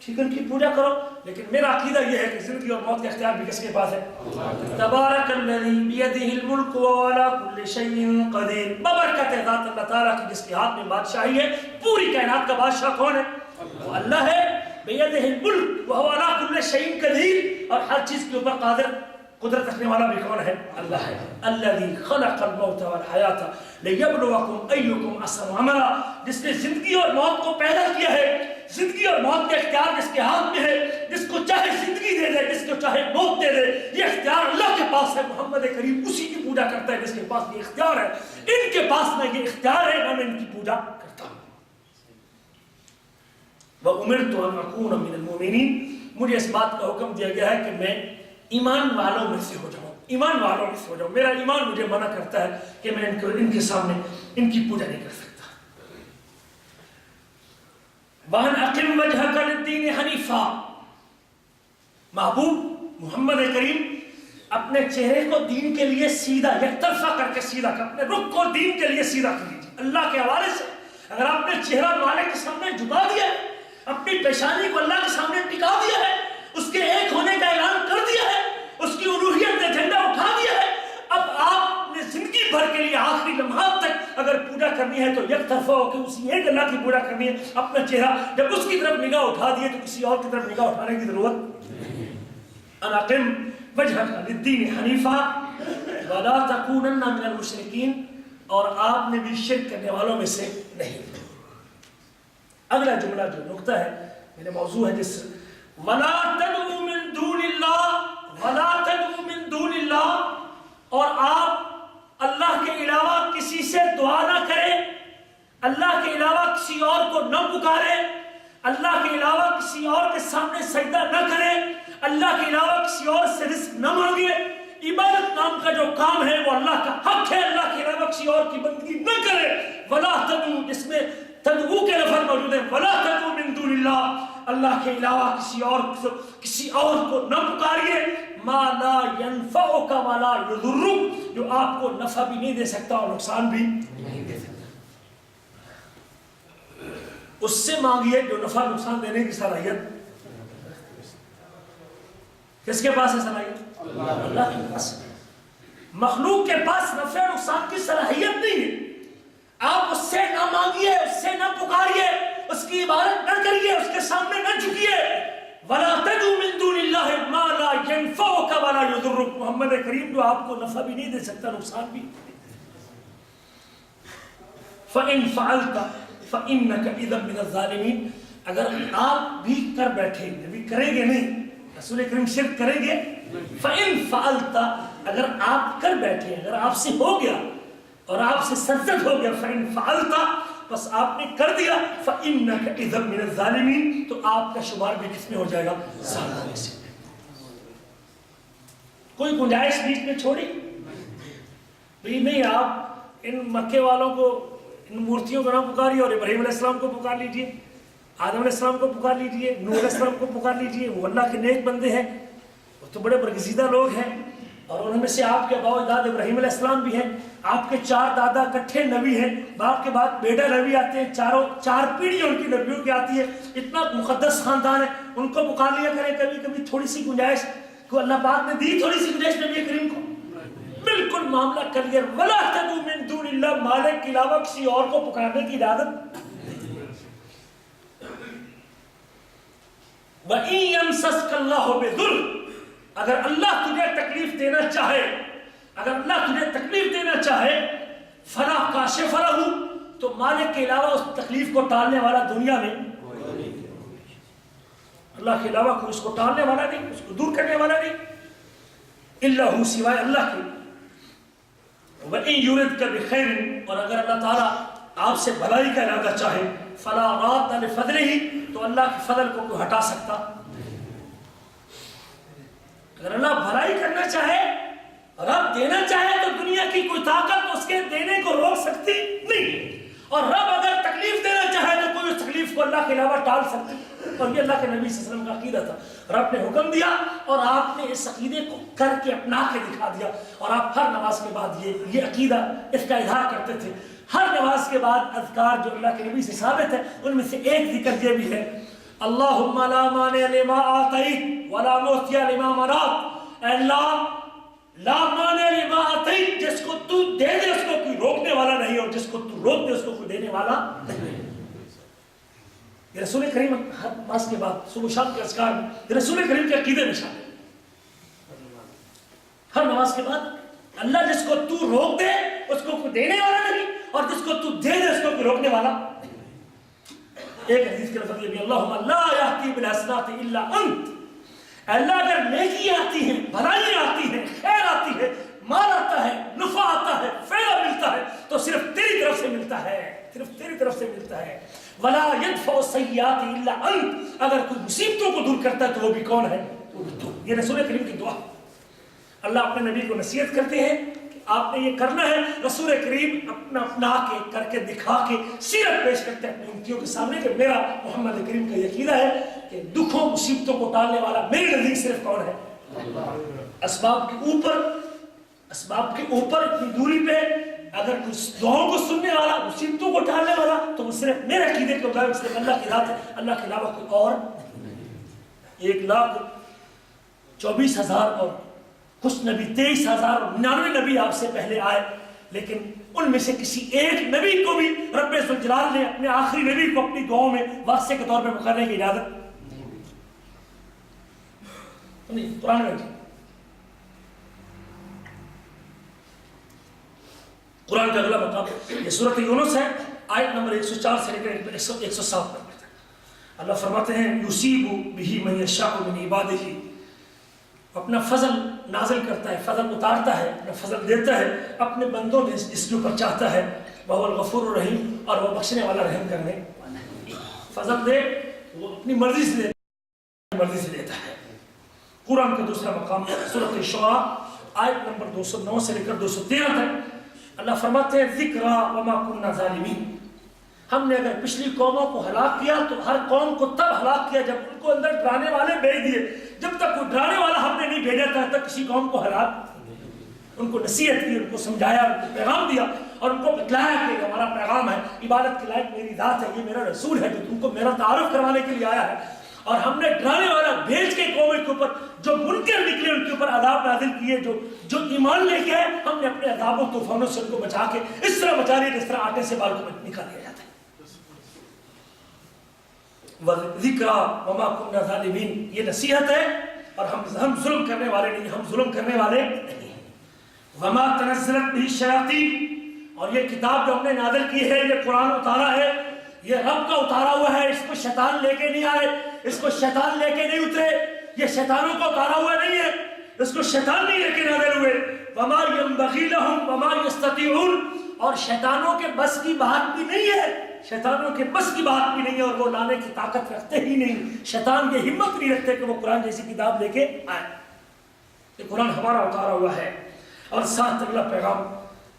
ٹھیک ہے، ان کی پوجا کرو، لیکن میرا عقیدہ یہ ہے کہ زندگی اور موت کا اختیار بھی کس کے پاس ہے؟ تبارک الذی بیدہ الملک وهو علی کل شیء قدیر، ببرکت ذات اللہ تعالیٰ کی جس کے ہاتھ میں بادشاہی ہے۔ پوری کائنات کا بادشاہ کون ہے؟ وہ اللہ ہے۔ بیدہ الملک وهو علی کل شیء قدیر، اور ہر چیز کے اوپر قادر، قدرت رکھنے والا بھی کون ہے؟ اللہ ہے۔ الذی خلق الموت والحیاۃ لیبلوکم ایکم احسن عملا، جس نے زندگی اور موت کو پیدا کیا ہے، زندگی اور موت کا اختیار جس کے ہاتھ میں ہے، جس کو چاہے زندگی دے دے، جس کو چاہے موت دے دے، یہ اختیار اللہ کے پاس ہے۔ محمد کریم اسی کی پوجا کرتا ہے جس کے پاس یہ اختیار ہے۔ ان کے پاس نہ یہ اختیار ہے نہ میں ان کی پوجا کرتا ہوں۔ وَأُمِرْتُ أَنْ أَكُونَ مِنَ الْمُؤْمِنِينَ، مجھے اس بات کا حکم دیا گیا ہے کہ میں ایمان والوں میں سے ہو جاؤں، ایمان والوں میں سے ہو جاؤں۔ میرا ایمان مجھے منع کرتا ہے کہ میں ان کے سامنے ان کی پوجا نہیں کر سکتا۔ وَأَنْ أَقِمْ وَجْهَكَ لِلدِّينِ حَنِيفًا، محبوب محمد کریم اپنے چہرے کو دین کے لیے سیدھا، یک طرفہ کر کے سیدھا کر، اپنے رخ کو دین کے لیے سیدھا کر لیجیے اللہ کے حوالے سے۔ اگر آپ نے چہرہ مالک کے سامنے جھکا دیا ہے، اپنی پیشانی کو اللہ کے سامنے ٹکا دیا ہے، اس کے ایک ہونے کا اعلان کر دیا ہے، اس کی الوہیت کا جھنڈا اٹھا دیا ہے، اب آپ نے زندگی بھر کے لیے آخری لمحات تک اگر پوجا کرنی ہے تو یک طرفہ ہو کے اسی ایک اللہ کی پوجا کرنی ہے۔ اپنا چہرہ جب اس کی طرف نگاہ اٹھا دیے تو کسی اور کی طرف نگاہ اٹھانے کی ضرورت نہیں۔ ان اقم وجهك للدین حنیفا ولا تکونن من المشرکین، اور آپ نے بھی شرک کرنے والوں میں سے نہیں۔ اگلا جملہ جو نقطہ ہے میرے موضوع ہے، جس ولا تدعوا من دون اللہ، ولا تدعوا من دون اللہ، اور آپ اللہ کے علاوہ کسی سے دعا نہ کریں، اللہ کے علاوہ کسی اور کو نہ پکاریں، اللہ کے علاوہ کسی اور کے سامنے سجدہ نہ کریں، اللہ کے علاوہ کسی اور سے رزق نہ مانگے۔ عبادت نام کا جو کام ہے وہ اللہ کا حق ہے، اللہ کے علاوہ کسی اور کی بندگی نہ کرے۔ ولا تدعوا، جس میں تدعو کے لفظ موجود ہے، ولا تدعوا من دون اللہ، اللہ کے علاوہ کسی اور کو نہ پکاریے۔ ما لا ينفعك ولا يضرك، جو آپ کو نفع بھی نہیں دے سکتا اور نقصان بھی نہیں دے سکتا۔ اس سے مانگیے جو نفع نقصان دینے کی صلاحیت، کس کے پاس ہے صلاحیت؟ اللہ کے پاس۔ مخلوق کے پاس نفع نقصان کی صلاحیت نہیں ہے۔ آپ اس سے نہ مانگیے، اس سے نہ پکاریے، اس کی عبادت نہ کریے، اس کے سامنے نہ جھکیے۔ وَلَا تَدْعُوا مِن دُونِ اللَّهِ مَا لَا يَنفَعُكَ وَلَا يَضُرُّكَ، محمد کریم جو آپ کو نفع بھی نہیں دے سکتا، نقصان بھی۔ فَإِن فَعَلْتَ فَإِنَّكَ إِذًا مِنَ الظَّالِمِينَ، اگر آپ بھی کر بیٹھے، نبی کریں گے نہیں، رسول کریم شرک کریں گے۔ فَإِن فَعَلْتَ، اگر آپ کر بیٹھے، اگر آپ سے ہو گیا اور آپ سے سرزد ہو گیا، فَإِن فَعَلْتَ، بس آپ نے کر دیا، فَإِنَّكَ إِذًا مِنَ الظَّالِمِينَ، تو آپ کا شمار بھی کس میں ہو جائے گا؟ ظالموں میں سے۔ کوئی گنجائش بیچ میں چھوڑی بھئی نہیں، آپ ان مکے والوں کو، ان مورتیوں کو نہ پکاریے اور ابراہیم علیہ السلام کو پکار لیجئے، آدم علیہ السلام کو پکار لیجئے، نوح علیہ السلام کو پکار لیجئے، وہ اللہ کے نیک بندے ہیں، وہ تو بڑے برگزیدہ لوگ ہیں، اور ان میں سے آپ کے ابا و اجداد ابراہیم علیہ السلام بھی ہیں، آپ کے 4 دادا کٹھے نبی ہیں، باپ کے بعد بیٹا نبی آتے ہیں، 4 پیڑھیاں ان کی نبیوں کی آتی ہے، اتنا مقدس خاندان ہے، ان کو پکار لیا کریں کبھی کبھی، تھوڑی سی گنجائش کو اللہ پاک نے دی، تھوڑی سی گنجائش نبی کریم کو، بالکل معاملہ کلیئر۔ ولا تدعوا من دون اللہ، مالک کے علاوہ کسی اور کو پکارنے کی اجازت۔ وَإِن يَمْسَسْكَ اللَّهُ بِضُرٍّ، اگر اللہ تجھے تکلیف دینا چاہے، اگر اللہ تجھے تکلیف دینا چاہے، فَلَا كَاشِفَ لَهُ، تو مالک کے علاوہ اس تکلیف کو ٹالنے والا دنیا میں اللہ کے علاوہ کوئی اس کو ٹالنے والا نہیں، اس کو دور کرنے والا نہیں۔ الا ہو سوائے اللہ کے، وَإِن يُرِدْكَ بِخَيْرٍ اور اگر اللہ تعالیٰ آپ سے بھلائی کا ارادہ چاہے، فَلَا رَادَّ لِفَضْلِهِ تو اللہ کے فضل کو کوئی ہٹا سکتا۔ اگر اللہ بھلائی کرنا چاہے رب دینا چاہے تو دنیا کی کوئی طاقت اس کے دینے کو روک سکتی نہیں، اور رب اگر تکلیف دینا چاہے تو کوئی اس تکلیف کو اللہ کے علاوہ ٹال سکتی۔ اور یہ اللہ کے نبی صلی اللہ علیہ وسلم کا عقیدہ تھا، رب نے حکم دیا اور آپ نے اس عقیدے کو کر کے اپنا کے دکھا دیا، اور آپ ہر نماز کے بعد یہ عقیدہ اس کا اظہار کرتے تھے۔ ہر نماز کے بعد اذکار جو اللہ کے نبی سے ثابت ہے ان میں سے ایک ذکر یہ بھی ہے، اللہم لا مانع لما آتیت ولا معطی لما منعت، اے اللہ لا مانع لما آتیت، جس کو تو دے دے اس کو کوئی روکنے والا نہیں، اور جس کو تو روک دے اس کو کوئی دینے والا نہیں۔ یہ رسول کریم ہر نماز کے بعد صبح شام کے اذکار میں یہ رسول کریم کے عقیدے میں شامل ہے۔ ہر نماز کے بعد اللہ جس کو تو روک دے اس کو کوئی دینے والا نہیں، اور جس کو تو دے دے اس کو کوئی روکنے والا نہیں۔ ایک حدیث کے لفظ یہ بھی، اللہم لا یأتی بالحسنات الا انت، اللہ اگر نیکی آتی ہیں، بھلائی آتی ہیں، خیر آتی ہے، مال آتا ہے، نفع آتا ہے، فائدہ ملتا ہے تو صرف تیری طرف سے ملتا ہے، صرف تیری طرف سے ملتا ہے۔ ولا يدفع السیئات الا انت، اگر کوئی مصیبتوں کو دور کرتا ہے تو وہ بھی کون ہے؟ وہ بھی تو۔ یہ رسول کریم کی دعا، اللہ اپنے نبی کو نصیحت کرتے ہیں کہ آپ نے یہ کرنا ہے۔ رسول کریم اپنا کے کر کے دکھا کے سیرت پیش کرتے ہیں اپنی امتیوں کے سامنے کہ میرا محمد کریم کا یہ عقیدہ ہے کہ دکھوں مصیبتوں کو ٹالنے والا میرے نزدیک صرف کون ہے؟ اسباب کے اوپر اتنی دوری پہ اگر کچھ دعاؤں کو سننے والا، مصیبتوں کو ٹالنے والا تو وہ صرف میرے عقیدے کے مطابق صرف اللہ کی ذات ہے، اللہ کے علاوہ کوئی اور نہیں۔ 1,24,000 اور کچھ نبی 23,099 نبی آپ سے پہلے آئے، لیکن ان میں سے کسی ایک نبی کو بھی رب ذوالجلال نے اپنے آخری نبی کو اپنی دعاؤں میں واسطے کے طور پہ پکڑنے کی اجازت نہیں۔ قرآن میں قرآن کا اگلا مقام یہ سورۃ یونس ہے، آیت نمبر 104 سے لے کر 107 تک۔ اللہ فرماتے ہیں یصیب بہ من یشاء من عبادہ، اپنا فضل نازل کرتا ہے، فضل اتارتا ہے، اپنا فضل دیتا ہے اپنے بندوں میں جس کے اوپر چاہتا ہے، وہ الغفور الرحیم، اور وہ بخشنے والا رحم کرنے والا۔ فضل دے وہ اپنی مرضی سے دیتا ہے۔ قرآن کا دوسرا مقام سورۃ الشعراء آیت نمبر 209 سے لے کر 213 تک۔ اللہ فرماتے ہیں ذکرا وما کننا ظالمین، ہم نے اگر پچھلی قوموں کو ہلاک کیا تو ہر قوم کو تب ہلاک کیا جب ان کو اندر ڈرانے والے بھیج دیے، جب تک کوئی ڈرانے والا ہم نے نہیں بھیجا تھا تب کسی قوم کو ہلاک، ان کو نصیحت کی، ان کو سمجھایا، ان کو پیغام دیا اور ان کو بتلایا کہ ہمارا پیغام ہے، عبادت کے لائق میری ذات ہے، یہ میرا رسول ہے جو تم کو میرا تعارف کروانے کے لیے آیا ہے، اور ہم نے ڈرانے والا بھیج کے قوم کے اوپر جو منکر نکلے ان کے اوپر عذاب نازل کیے، جو ایمان لے کے آئے ہم نے اپنے عذاب و طوفانوں سے ان کو بچا کے اس طرح بچا لیا جس طرح آٹے سے بال کو نکال لیا جاتا ہے۔ ذکرا وما کننا ظالمین، یہ نصیحت ہے اور ہم ظلم کرنے والے نہیں، ہم ظلم کرنے والے نہیں۔ وما تنزلت به الشیاطین، اور یہ کتاب جو ہم نے نازل کی ہے، یہ قرآن اتارا ہے، یہ رب کا اتارا ہوا ہے، اس کو شیطان لے کے نہیں آئے، اس کو شیطان لے کے نہیں اترے، یہ شیطانوں کا اتارا ہوا نہیں ہے، اس کو شیطان نہیں لے کے نازل ہوئے۔ وما ينبغي لهم وما يستطيعون، اور شیطانوں کے بس کی بات بھی نہیں ہے، شیطانوں کے بس کی بات بھی نہیں ہے، اور وہ لانے کی طاقت رکھتے ہی نہیں، شیطان یہ ہمت نہیں رکھتے کہ وہ قرآن جیسی کتاب لے کے آئے۔ یہ قرآن ہمارا اتارا ہوا ہے، اور ساتھ اگلا پیغام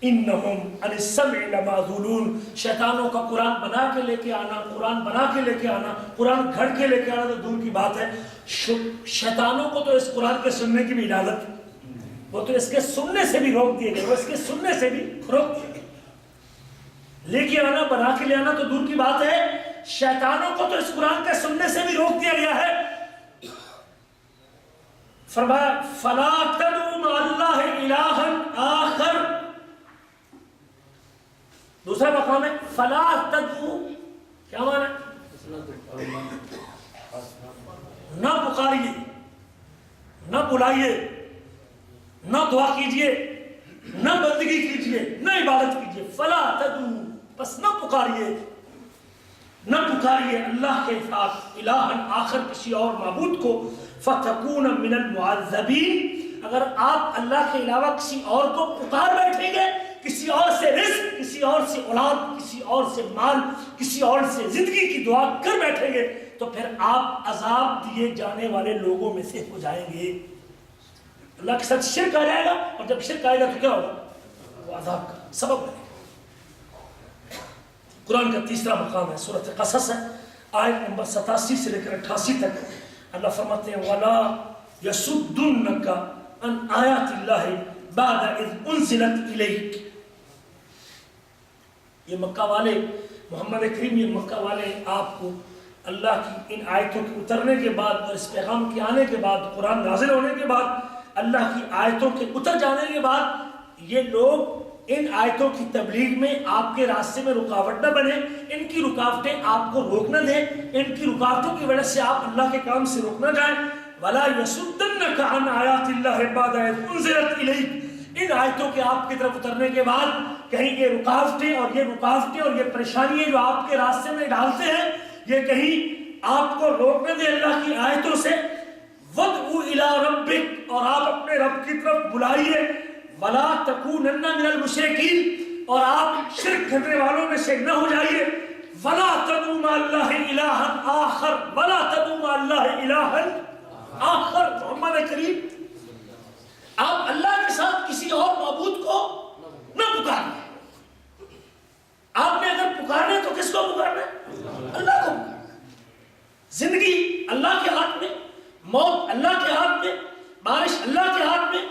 انہم عن السمع لمعذولون، شیطانوں کا قرآن بنا کے لے کے آنا، قرآن بنا کے لے کے آنا، قرآن گھڑ کے لے کے آنا تو دور کی بات ہے، شیطانوں کو تو اس قرآن کے سننے کی بھی اجازت، وہ تو اس کے سننے سے بھی روک دیے گئے، وہ اس کے سننے سے بھی روک دیے گئے، لے کے آنا بنا کے لے آنا تو دور کی بات ہے، شیطانوں کو تو اس قرآن کے سننے سے بھی روک دیا گیا ہے۔ فرمایا فلا تدعوا مع اللہ الہا آخر، دوسرا مقام ہے فلا تدعوا، کیا معنی ہے؟ نہ پکاریے، نہ بلائیے، نہ دعا کیجئے، نہ بندگی کیجئے، نہ عبادت کیجئے، فلا تدعوا، بس نہ پکاریے، نہ پکاریے اللہ کے ساتھ الہا آخر کسی اور معبود کو، فتکون من المعذبین، اگر آپ اللہ کے علاوہ کسی اور کو پکار بیٹھیں گے، کسی اور سے رزق، کسی اور سے اولاد، کسی اور سے مال، کسی اور سے زندگی کی دعا کر بیٹھیں گے تو پھر آپ عذاب دیے جانے والے لوگوں میں سے ہو جائیں گے۔ اللہ کے ساتھ شرک آ جائے گا، اور جب شرک آئے گا تو کیا ہوگا؟ وہ عذاب کا سبب بنے گا۔ قرآن کا تیسرا مقام ہے، سورۃ قصص ہے، آیت نمبر 87 سے لے کر 88 تک۔ اللہ فرماتے ہیں وَلَا يَسُدُّنَّكَ عَنْ آيَاتِ اللَّهِ بَعْدَ إِذْ أُنزِلَتْ إِلَيْكَ۔ یہ مکہ والے، محمد کریم یہ مکہ والے آپ کو اللہ کی ان آیتوں کے اترنے کے بعد اور اس پیغام کے آنے کے بعد، قرآن نازل ہونے کے بعد، اللہ کی آیتوں کے اتر جانے کے بعد، یہ لوگ ان آیتوں کی تبلیغ میں آپ کے راستے میں رکاوٹ نہ بنے، ان کی رکاوٹیں آپ کو روک نہ دیں، ان کی رکاوٹوں کی وجہ سے آپ اللہ کے کام سے روک نہ جائیں۔ وَلَا يَسُدَّنَّكَ عَنْ آيَاتِ اللَّهِ بَعْدَ إِذْ أُنزِلَتْ إِلَيْكَ۔ ان آیتوں کے آپ کی طرف اترنے کے بعد کہیں یہ رکاوٹیں اور یہ پریشانیاں جو آپ کے راستے میں ڈالتے ہیں، یہ کہیں آپ کو روک نہ دیں اللہ کی آیتوں سے۔ وَادْعُ إِلَىٰ رَبِّكَ، اور آپ اپنے رب کی طرف بلائیے۔ وَلَا تَكُونَنَّ مِنَ الْمُشْرِكِينَ، اور آپ شرک کرنے والوں میں سے نہ ہو جائیے۔ وَلَا تَدْعُ مَعَ اللَّهِ إِلَٰهًا آخَرَ، وَلَا تَدْعُ مَعَ اللَّهِ إِلَٰهًا آخَرَ۔ محمد کریم آپ اللہ کے ساتھ کسی اور معبود کو نہ پکاریں۔ آپ نے اگر پکارنا تو کس کو پکارنا ہے؟ اللہ کو پکارنا۔ زندگی اللہ کے ہاتھ میں، موت اللہ کے ہاتھ میں، بارش اللہ کے ہاتھ میں،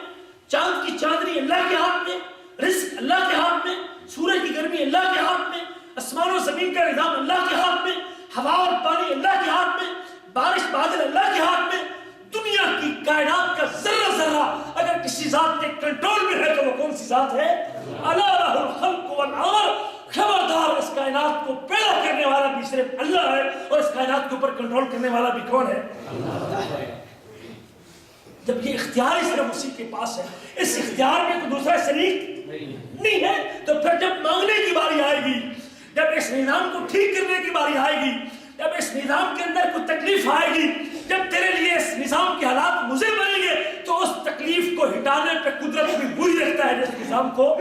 چاند کی چاندنی اللہ کے ہاتھ میں، رزق اللہ کے ہاتھ میں، سورج کی گرمی اللہ کے ہاتھ میں، آسمان و زمین کا نظام اللہ کے ہاتھ میں، ہوا اور پانی اللہ کے ہاتھ میں، بارش بادل اللہ کے ہاتھ میں۔ دنیا کی کائنات کا ذرہ ذرہ اگر کسی ذات کے کنٹرول میں ہے تو وہ کون سی ذات ہے؟ الا لہ الخلق والامر۔ خبردار، اس کائنات کو پیدا کرنے والا بھی صرف اللہ ہے، اور اس کائنات کے اوپر کنٹرول کرنے والا بھی کون ہے؟ اللہ ہے۔ جب یہ اختیار صرف اسی کے پاس ہے، اس اختیار میں کوئی دوسرا شریک نہیں ہے، تو پھر جب مانگنے کی باری آئے گی، جب اس نظام کو ٹھیک کرنے کی باری آئے گی، جب اس نظام کے اندر کوئی تکلیف آئے گی، جب تیرے لیے اس نظام کے حالات مضر بنیں گے، تو اس تکلیف کو ہٹانے پہ قدرت بھی وہی رکھتا ہے جس نظام کو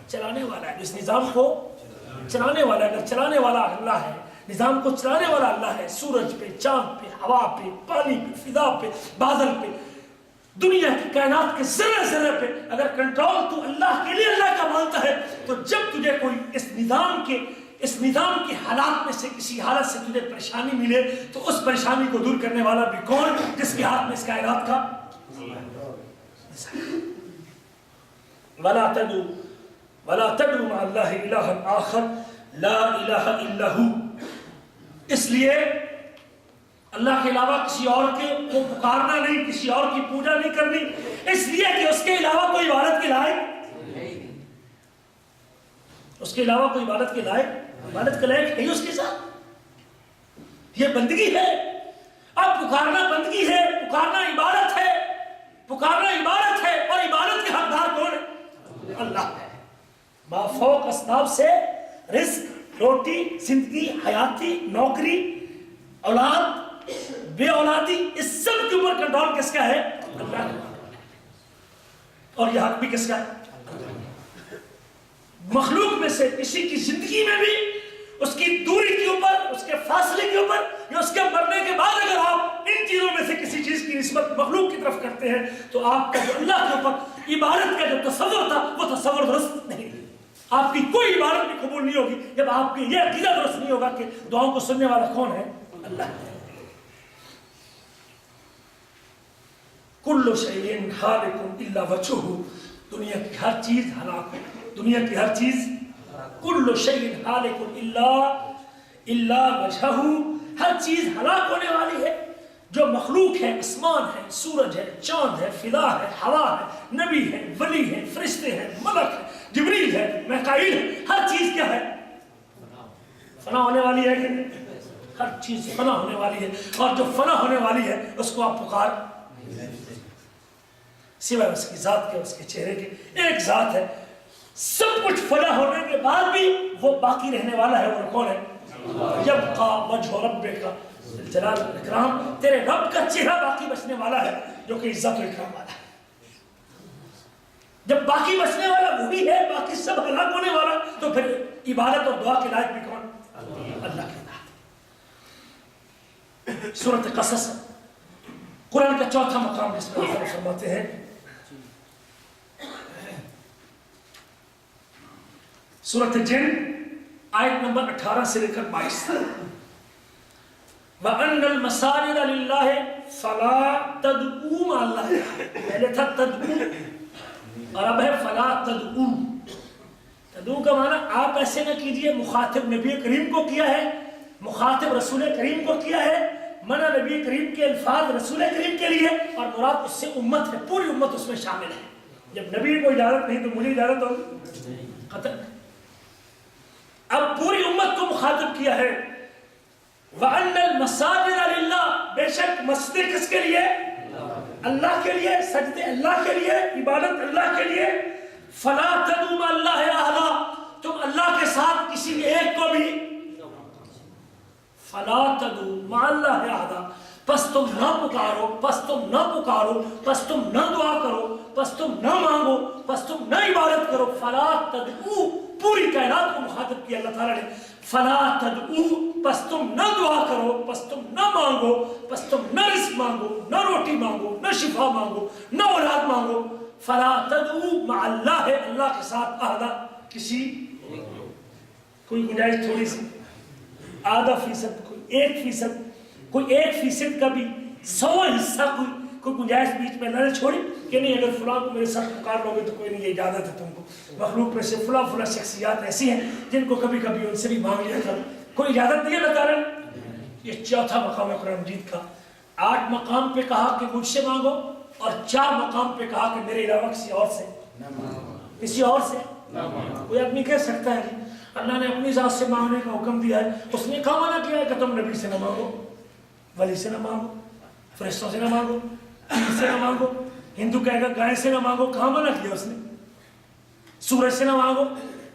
چلانے والا ہے، جس نظام کو چلانے والا ہے۔ اگر چلانے والا اللہ ہے، نظام کو چلانے والا اللہ ہے، سورج پہ، چاند پہ، ہوا پہ، پانی پہ، فضا پہ، بادل پہ، دنیا کی کائنات کے ذرے ذرے پہ اگر کنٹرول تو اللہ کے لیے اللہ کا مانتا ہے، تو جب تجھے کوئی اس نظام کے حالات میں سے کسی حالت سے تجھے پریشانی ملے تو اس پریشانی کو دور کرنے والا بھی کون؟ جس کے ہاتھ میں اس کائنات کا وَلَا تَدْعُوا مَعَ اللَّهِ إِلَٰهًا آخَرَ لَا إِلَٰهَ إِلَّا هُوَ۔ اس لیے اللہ کے علاوہ کسی اور کو پکارنا نہیں، کسی اور کی پوجا نہیں کرنی، اس لیے کہ اس کے علاوہ کوئی عبادت کے لائق نہیں، اس کے علاوہ کوئی عبادت کے لائق نہیں اس کے ساتھ۔ یہ بندگی ہے، اب پکارنا بندگی ہے، پکارنا عبادت ہے، پکارنا عبادت ہے، اور عبادت کے حقدار کون ہے؟ اللہ ہے۔ ما فوق اسباب سے رزق، روٹی، زندگی، حیاتی، نوکری، اولاد، بے اولادی، اس سب کے اوپر کنٹرول کس کا ہے؟ اللہ کا۔ اور یہ حق بھی کس کا ہے؟ مخلوق میں سے کسی کی زندگی میں بھی، اس کی دوری کے اوپر، اس کے فاصلے کے اوپر، یا اس کے مرنے کے بعد اگر آپ ان چیزوں میں سے کسی چیز کی نسبت مخلوق کی طرف کرتے ہیں تو آپ کا جو اللہ کے اوپر عبادت کا جو تصور تھا وہ تصور درست نہیں ہے۔ آپ کی کوئی عبادت بھی قبول نہیں ہوگی جب آپ کی یہ عقیدہ درست نہیں ہوگا کہ دعاؤں کو سننے والا کون ہے؟ اللہ ہے۔ کل شیء ہالک الا وجہہ، دنیا کی ہر چیز ہلاک ہے، دنیا کی ہر چیز، کل شیء ہالک الا وجہہ، ہر چیز ہلاک ہونے والی ہے۔ جو مخلوق ہے، آسمان ہے، سورج ہے، چاند ہے، فضا ہے، ہوا ہے، نبی ہے، ولی ہے، فرشتے ہیں، ملک ہے، جبریل ہے، میکائیل ہے، ہر چیز کیا ہے؟ فنا ہونے والی ہے کہ نہیں؟ ہر چیز فنا ہونے والی ہے، اور جو فنا ہونے والی ہے اس کو آپ پکار سوائے اس کی ذات کے، اس کے چہرے کے۔ ایک ذات ہے، سب کچھ فنا ہونے کے بعد بھی وہ باقی رہنے والا ہے، وہ کون ہے؟ یبقى وجہ ربک جلال الاکرام، تیرے رب کا چہرہ باقی بچنے والا والا ہے جو کہ عزت و اکرام والا ہے. جب باقی بچنے والا وہی ہے، باقی سب ہلاک ہونے والا، تو پھر عبادت اور دعا کے لائق بھی کون؟ اللہ کے ذات. سورۃ قصص قرآن کا چوتھا مقام جس میں اللہ فرماتے ہیں سورۃ جن آیت نمبر 18 سے لے کر 22. وَأَنَّ الْمَسَاجِدَ لِلَّهِ فَلَا تَدْعُوا مَعَ اللَّهِ. پہلے تھا تدعو اور اب ہے فلا تدعو. تدعو کا معنی آپ ایسے نہ کیجئے، مخاطب نبی کریم کو کیا ہے، مخاطب رسول کریم کو کیا ہے، منع نبی کریم کے الفاظ رسول کریم کے لیے، اور مراد اس سے امت ہے، پوری امت اس میں شامل ہے. جب نبی کو اجازت نہیں تو مجھے اجازت ہوگی؟ ختم. اب پوری امت کو مخاطب کیا ہے. وَأَنَّ الْمَسَاجِدَ لِلَّهِ، بے شک مسجد کس کے لیے؟ اللہ کے لیے، سجدے اللہ کے لیے، عبادت اللہ کے لیے. فَلَا تَدْعُوا مَعَ اللَّهِ أَحَدًا، تم اللہ کے ساتھ کسی ایک کو بھی فَلَا تَدْعُوا مَعَ اللَّهِ أَحَدًا، پس تم نہ پکارو، پس تم نہ پکارو، پس تم نہ دعا کرو، پس تم نہ مانگو، پس تم نہ عبادت کرو. فَلَا تَدْعُوا، پوری کائنات کو مخاطب کیا اللہ تعالیٰ نے. فَلَا تَدْعُوا، پس تم نہ دعا کرو، پس تم نہ مانگو، پس تم نہ رزق مانگو، نہ روٹی مانگو، نہ شفا مانگو، نہ اولاد مانگو. فَلَا تَدْعُوا مَعَ اللَّهِ، اللہ کے ساتھ أَحَدًا، کسی کوئی گنجائش تھوڑی سی، آدھا فیصد، کوئی 1%، کوئی 1% کا بھی 100 حصہ کوئی گنجائش بیچ میں نہ چھوڑی کہ نہیں اگر فلاں کو میرے ساتھ پکار لو گے تو کوئی نہیں، یہ اجازت ہے تم کو. مخلوق میں سے فلاں شخصیات ایسی ہیں جن کو کبھی کبھی ان سے بھی مانگ لیا تھا، کوئی اجازت نہیں ہے اللہ تعالیٰ. یہ چوتھا مقام ہے قرآن مجید کا. 8 مقام پہ کہا کہ مجھ سے مانگو، اور 4 مقام پہ کہا کہ میرے علاوہ کسی اور سے کسی اور سے. کوئی آدمی کہہ سکتا ہے کہ اللہ نے اپنی ذات سے مانگنے کا حکم دیا ہے، اس نے کہاں منع کیا ہے کہ تم نبی سے نہ مانگو، ولی سے نہ مانگو، فرشتوں سے نہ مانگو، پیر سے نہ مانگو. ہندو کہے گا گائے سے نہ مانگو، کہاں منع کیا اس نے؟ سورج سے نہ مانگو،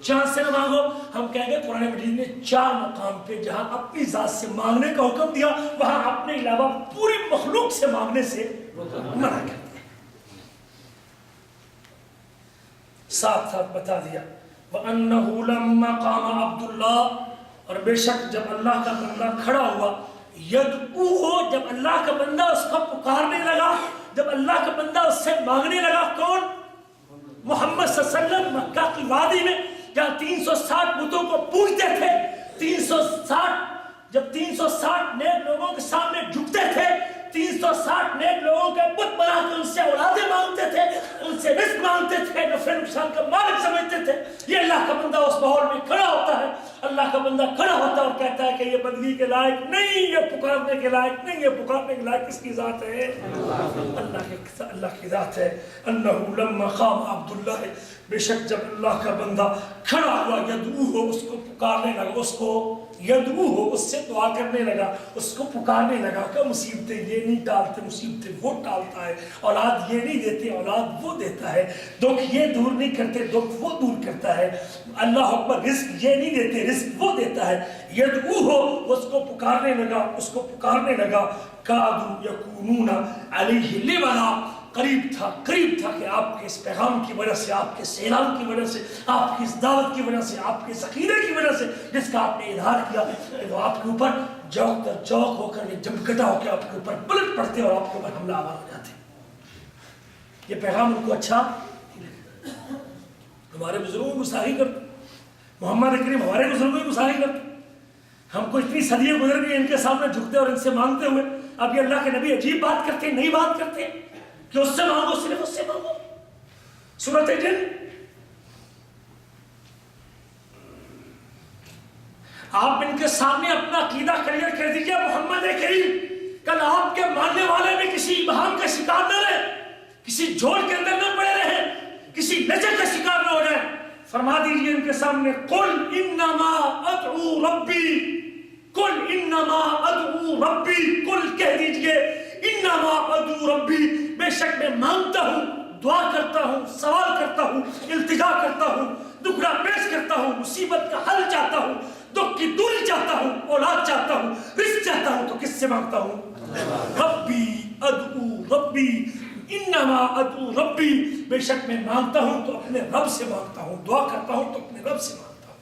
چاند سے نہ مانگو. ہم کہیں گے قرآن مجید نے 4 مقام پہ جہاں اپنی ذات سے مانگنے کا حکم دیا، وہاں اپنے علاوہ پوری مخلوق سے مانگنے سے منع کر دیا. ساتھ ساتھ بتا دیا وَأَنَّهُ لَمَّا قَامَ عَبْدُ اللَّهِ، اور بے شک جب اللہ کا بندہ کھڑا ہوا، يَدْعُوهُ، جب اللہ کا بندہ اس کو پکارنے لگا، جب اللہ کا بندہ اس سے مانگنے لگا. کون؟ محمد صلی اللہ علیہ وسلم مکہ کی وادی میں جہاں 360 بتوں کو پوجتے تھے. 360 جب 360 نیک لوگوں کے سامنے جھکتے تھے، 360 نیک لوگوں کے بت بنا کے ان سے اولادیں مانگتے تھے، ان سے رزق مانگتے تھے، نفع نقصان کا مالک سمجھتے تھے. یہ اللہ کا بندہ اس ماحول میں کھڑا ہوتا ہے، اللہ کا بندہ کھڑا ہوتا ہے اور کہتا ہے کہ یہ بندگی کے لائق نہیں، یہ پکارنے کے لائق نہیں، یہ پکارنے کے لائق کس کی ذات ہے؟ اللہ کی ذات ہے. انہ لما قام عبد اللہ، بے شک جب اللہ کا بندہ کھڑا ہوا، یدعوہ، اس کو پکارنے لگا، اس کو یدعوہ، اس سے دعا کرنے لگا، اس کو پکارنے لگا کہ مصیبتیں یہ نہیں ٹالتے، مصیبتیں وہ ٹالتا ہے، اولاد یہ نہیں دیتے، اولاد وہ دیتا ہے، دکھ یہ دور نہیں کرتے، دکھ وہ دور کرتا ہے، اللہ اکبر، رزق یہ نہیں دیتے، رزق وہ دیتا ہے. یدعوہ، اس کو پکارنے لگا، اس کو پکارنے لگا. کادوا یکونون علیہ لبدا، قریب تھا کہ آپ کے اس پیغام کی وجہ سے، آپ کے سیلان کی وجہ سے، آپ کی اس دعوت کی وجہ سے، آپ کے ذخیرے کی وجہ سے جس کا آپ نے اظہار کیا، وہ آپ کے اوپر جوک در جوک ہو کر، یہ جمکٹا ہو کے آپ کے اوپر پلٹ پڑتے اور آپ کے اوپر حملہ آور ہو جاتے. یہ پیغام ان کو اچھا ہمارے بزرگوں کو گستاخی کرتے، محمد کریم ہمارے بزرگوں کی گستاخی کرتے. ہم کو اتنی صدیاں گزر گئی ان کے سامنے جھکتے اور ان سے مانگتے ہوئے. اب یہ اللہ کے نبی عجیب بات کرتے، نئی بات کرتے کہ اس سے مانگو، صرف اس سے مانگو. سورۃ جن آپ ان کے سامنے اپنا عقیدہ کلیئر کر دیجئے. محمد کریم کل آپ کے ماننے والے بھی کسی ابہام کا شکار نہ رہے، کسی جھوٹ کے اندر نہ پڑے رہے، کسی نظر کا شکار نہ ہو جائے. فرما دیجئے ان کے سامنے قل انما ادعو ربی، قل انما ادعو ربی، قل کہہ دیجئے انما ادعو ربی، بے شک میں مانگتا ہوں، دعا کرتا ہوں، سوال کرتا ہوں، التجا کرتا ہوں، دکھڑا پیش کرتا ہوں، مصیبت کا حل چاہتا ہوں، دکھ کی دوری چاہتا ہوں، اولاد چاہتا ہوں، رزق چاہتا ہوں، تو کس سے مانگتا ہوں؟ ربی ادعو ربی انما ادعو ربی، بے شک میں مانگتا ہوں تو اپنے رب سے مانگتا ہوں، دعا کرتا ہوں تو اپنے رب سے مانگتا ہوں۔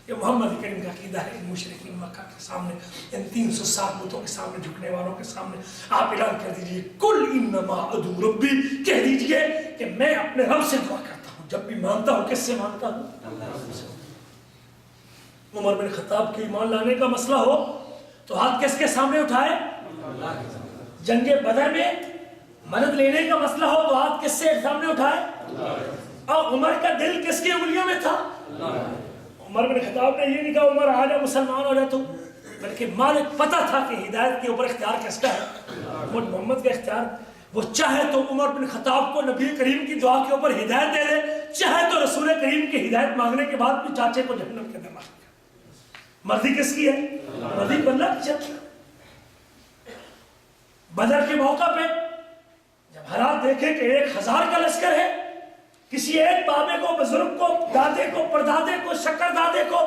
یہ محمد کریم کا عقیدہ ہے۔ ان مشرکین مکہ کے سامنے، ان 360 بتوں کے سامنے، جھکنے والوں کے سامنے آپ اعلان کر دیجئے قل انما ادعو ربی، کہہ دیجئے کہ میں اپنے رب سے دعا کرتا ہوں، جب بھی مانگتا ہوں کس سے مانگتا ہوں؟ عمر بن خطاب کے ایمان لانے کا مسئلہ ہو تو ہاتھ کس کے سامنے اٹھائے؟ جنگ بدر میں مدد لینے کا مسئلہ ہو تو ہاتھ کس سے سامنے اٹھائے؟ اور عمر کا دل کس کی انگلیوں میں تھا؟ عمر بن خطاب نے یہ نہیں کہا عمر آ جا مسلمان ہو جا تو، بلکہ مالک پتہ تھا کہ ہدایت کے اوپر اختیار کس کا ہے؟ محمد کا اختیار۔ وہ چاہے تو عمر بن خطاب کو نبی کریم کی دعا کے اوپر ہدایت دے دے، چاہے تو رسول کریم کی ہدایت مانگنے کے بعد بھی چاچے کو جہنم کے اندر مار دے۔ مرضی کس کی ہے؟ مرضی اللہ کی چلتی۔ بدر کے موقع پہ جب حالات دیکھیں کہ 1000 کا لشکر ہے، کسی ایک بابے کو، بزرگ کو، دادے کو، پردادے کو، شکر دادے کو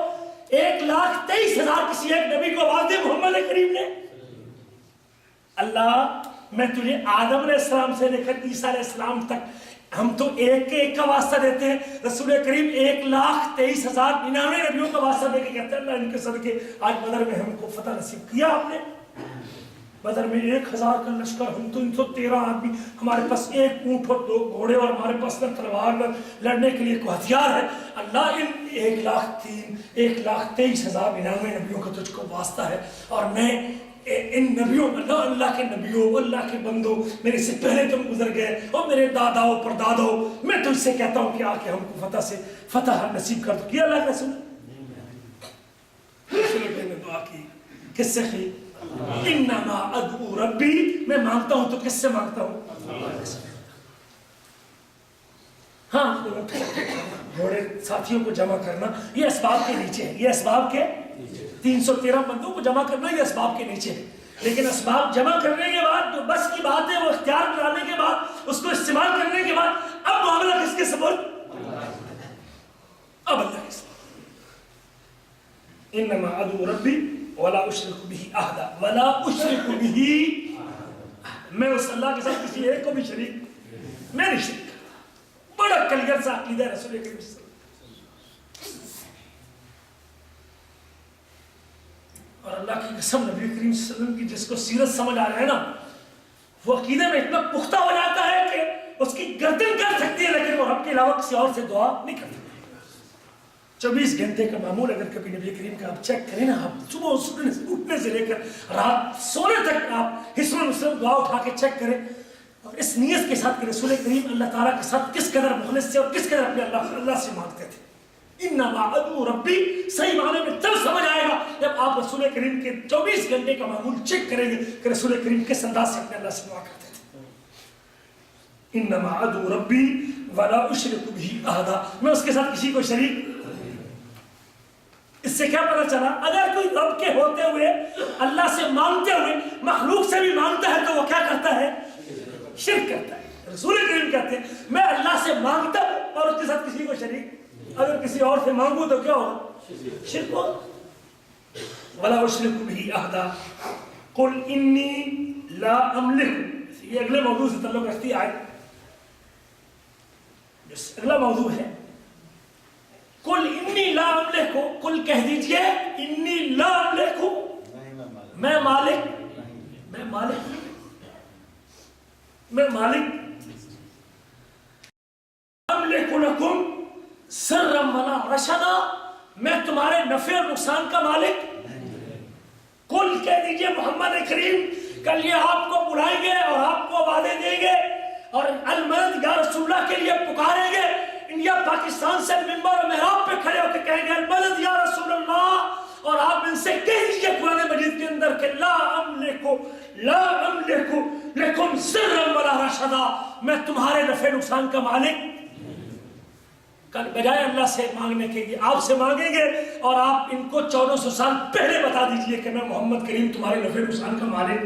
1,23,000 کسی ایک نبی کو آواز دی محمد کریم نے، اللہ میں تجھے آدم علیہ السلام سے لے کر عیسیٰ علیہ السلام تک ہم تو ایک کے ایک کا واسطہ دیتے ہیں، رسول کریم 1,23,099 نبیوں کا واسطہ دے کے کہتے ہیں اللہ ان کے صدقے آج بدر میں ہم کو فتح نصیب کیا آپ نے۔ بدر میں 1000 کا لشکر، ہم تو 313 آدمی، ہمارے پاس 1 اونٹ اور 2 گھوڑے اور ہمارے پاس نہ تلوار نہ لڑنے کے لیے کوئی ہتھیار ہے، اللہ ان 1,23,099 نبیوں کا تجھ کو واسطہ ہے، اور میں ان نبیوں اللہ کے نبیوں، اللہ کے بندوں، میرے سے پہلے تم گزر گئے اور میرے داداؤ پر داداؤ، میں تجھ سے کہتا ہوں کہ آ کے ہم کو فتح نصیب کر دو۔ کیا اللہ کا رسول نے دعا کی، کس سے کی؟ انما ادعو ربی، میں مانگتا ہوں تو کس سے مانگتا ہوں؟ ہاں گھوڑے ساتھیوں کو جمع کرنا یہ اسباب کے نیچے ہے، یہ اسباب کے 313 بندوں کو جمع کرنا یہ اسباب کے نیچے ہے، لیکن اسباب جمع کرنے کے بعد جو بس کی بات ہے وہ اختیار میں لانے کے بعد اس کو استعمال کرنے کے بعد اب معاملہ کس کے سپرد؟ اب اللہ کے سپرد۔ انما ادعو ربی ولا اشرک به احدا، ولا اشرک به، میں اس اللہ کے ساتھ کسی ایک کو بھی شریک میں نہیں شریک کرتا۔ بڑا کلیئر سا عقیدہ ہے رسول کریم صلی اللہ علیہ وسلم۔ اور اللہ کی قسم نبی کریم صلی اللہ علیہ وسلم کی جس کو سیرت سمجھ آ رہا ہے نا، وہ عقیدے میں اتنا پختہ ہو جاتا ہے کہ اس کی گردن کر سکتی ہے لیکن وہ رب کے علاوہ کسی اور سے دعا نہیں کر سکتی۔ 24 گھنٹے کا معمول اگر کبھی نبی کریم کا آپ چیک کریں نا، آپ صبح اٹھنے سے لے کر رات سونے تک آپ حسن مسلم دعا اٹھا کے چیک کریں، اور اس نیت کے ساتھ کہ رسول کریم اللہ تعالیٰ کے ساتھ کس قدر مخلص سے اور کس قدر اپنے اللہ سے مانگتے تھے۔ انما ادعو ربی صحیح معنی میں تب سمجھ آئے گا جب آپ رسول کریم کے 24 گھنٹے کا معمول چیک کریں گے کہ رسول کریم کس انداز سے اپنے اللہ سے دعا کرتے تھے۔ انما ادعو ربی ولا اشرک به احدا، میں اس کے ساتھ کسی کو شریک۔ اس سے کیا پتہ چلا؟ اگر کوئی رب کے ہوتے ہوئے اللہ سے مانگتے ہوئے مخلوق سے بھی مانگتا ہے تو وہ کیا کرتا ہے؟ شرک کرتا ہے۔ رسول کریم کہتے ہیں میں اللہ سے مانگتا ہوں اور اس کے ساتھ کسی کو شریک، اگر کسی اور سے مانگوں تو کیا ہوگا؟ شرک ہوگا۔ ولا اشرک به احدا قل انی لا املک، یہ اگلے موضوع سے تعلق رکھتی ہے آیت۔ اگلا موضوع ہے قل انی لا املک، قل کہہ دیجئے انی لا املک، میں مالک املک لکم سرا ولا رشدا، میں تمہارے نفع اور نقصان کا مالک۔ قل کہہ دیجئے محمد کریم کل یہ آپ کو بلائیں گے اور آپ کو وعدے دیں گے اور المدد یا رسول اللہ کے لیے پکاریں گے، انڈیا پاکستان سے ممبر و محراب پہ کھڑے ہو کے کہیں گے المدد یا رسول اللہ، اور آپ ان سے کہہ دیجئے قرآن مجید کے اندر کہ لا املک لکم سرا ولا رشدا، میں تمہارے نفع نقصان کا مالک۔ کل بجائے اللہ سے مانگنے کے لیے آپ سے مانگیں گے اور آپ ان کو 1400 سال پہلے بتا دیجئے کہ میں محمد کریم تمہارے نفع نقصان کا مالک۔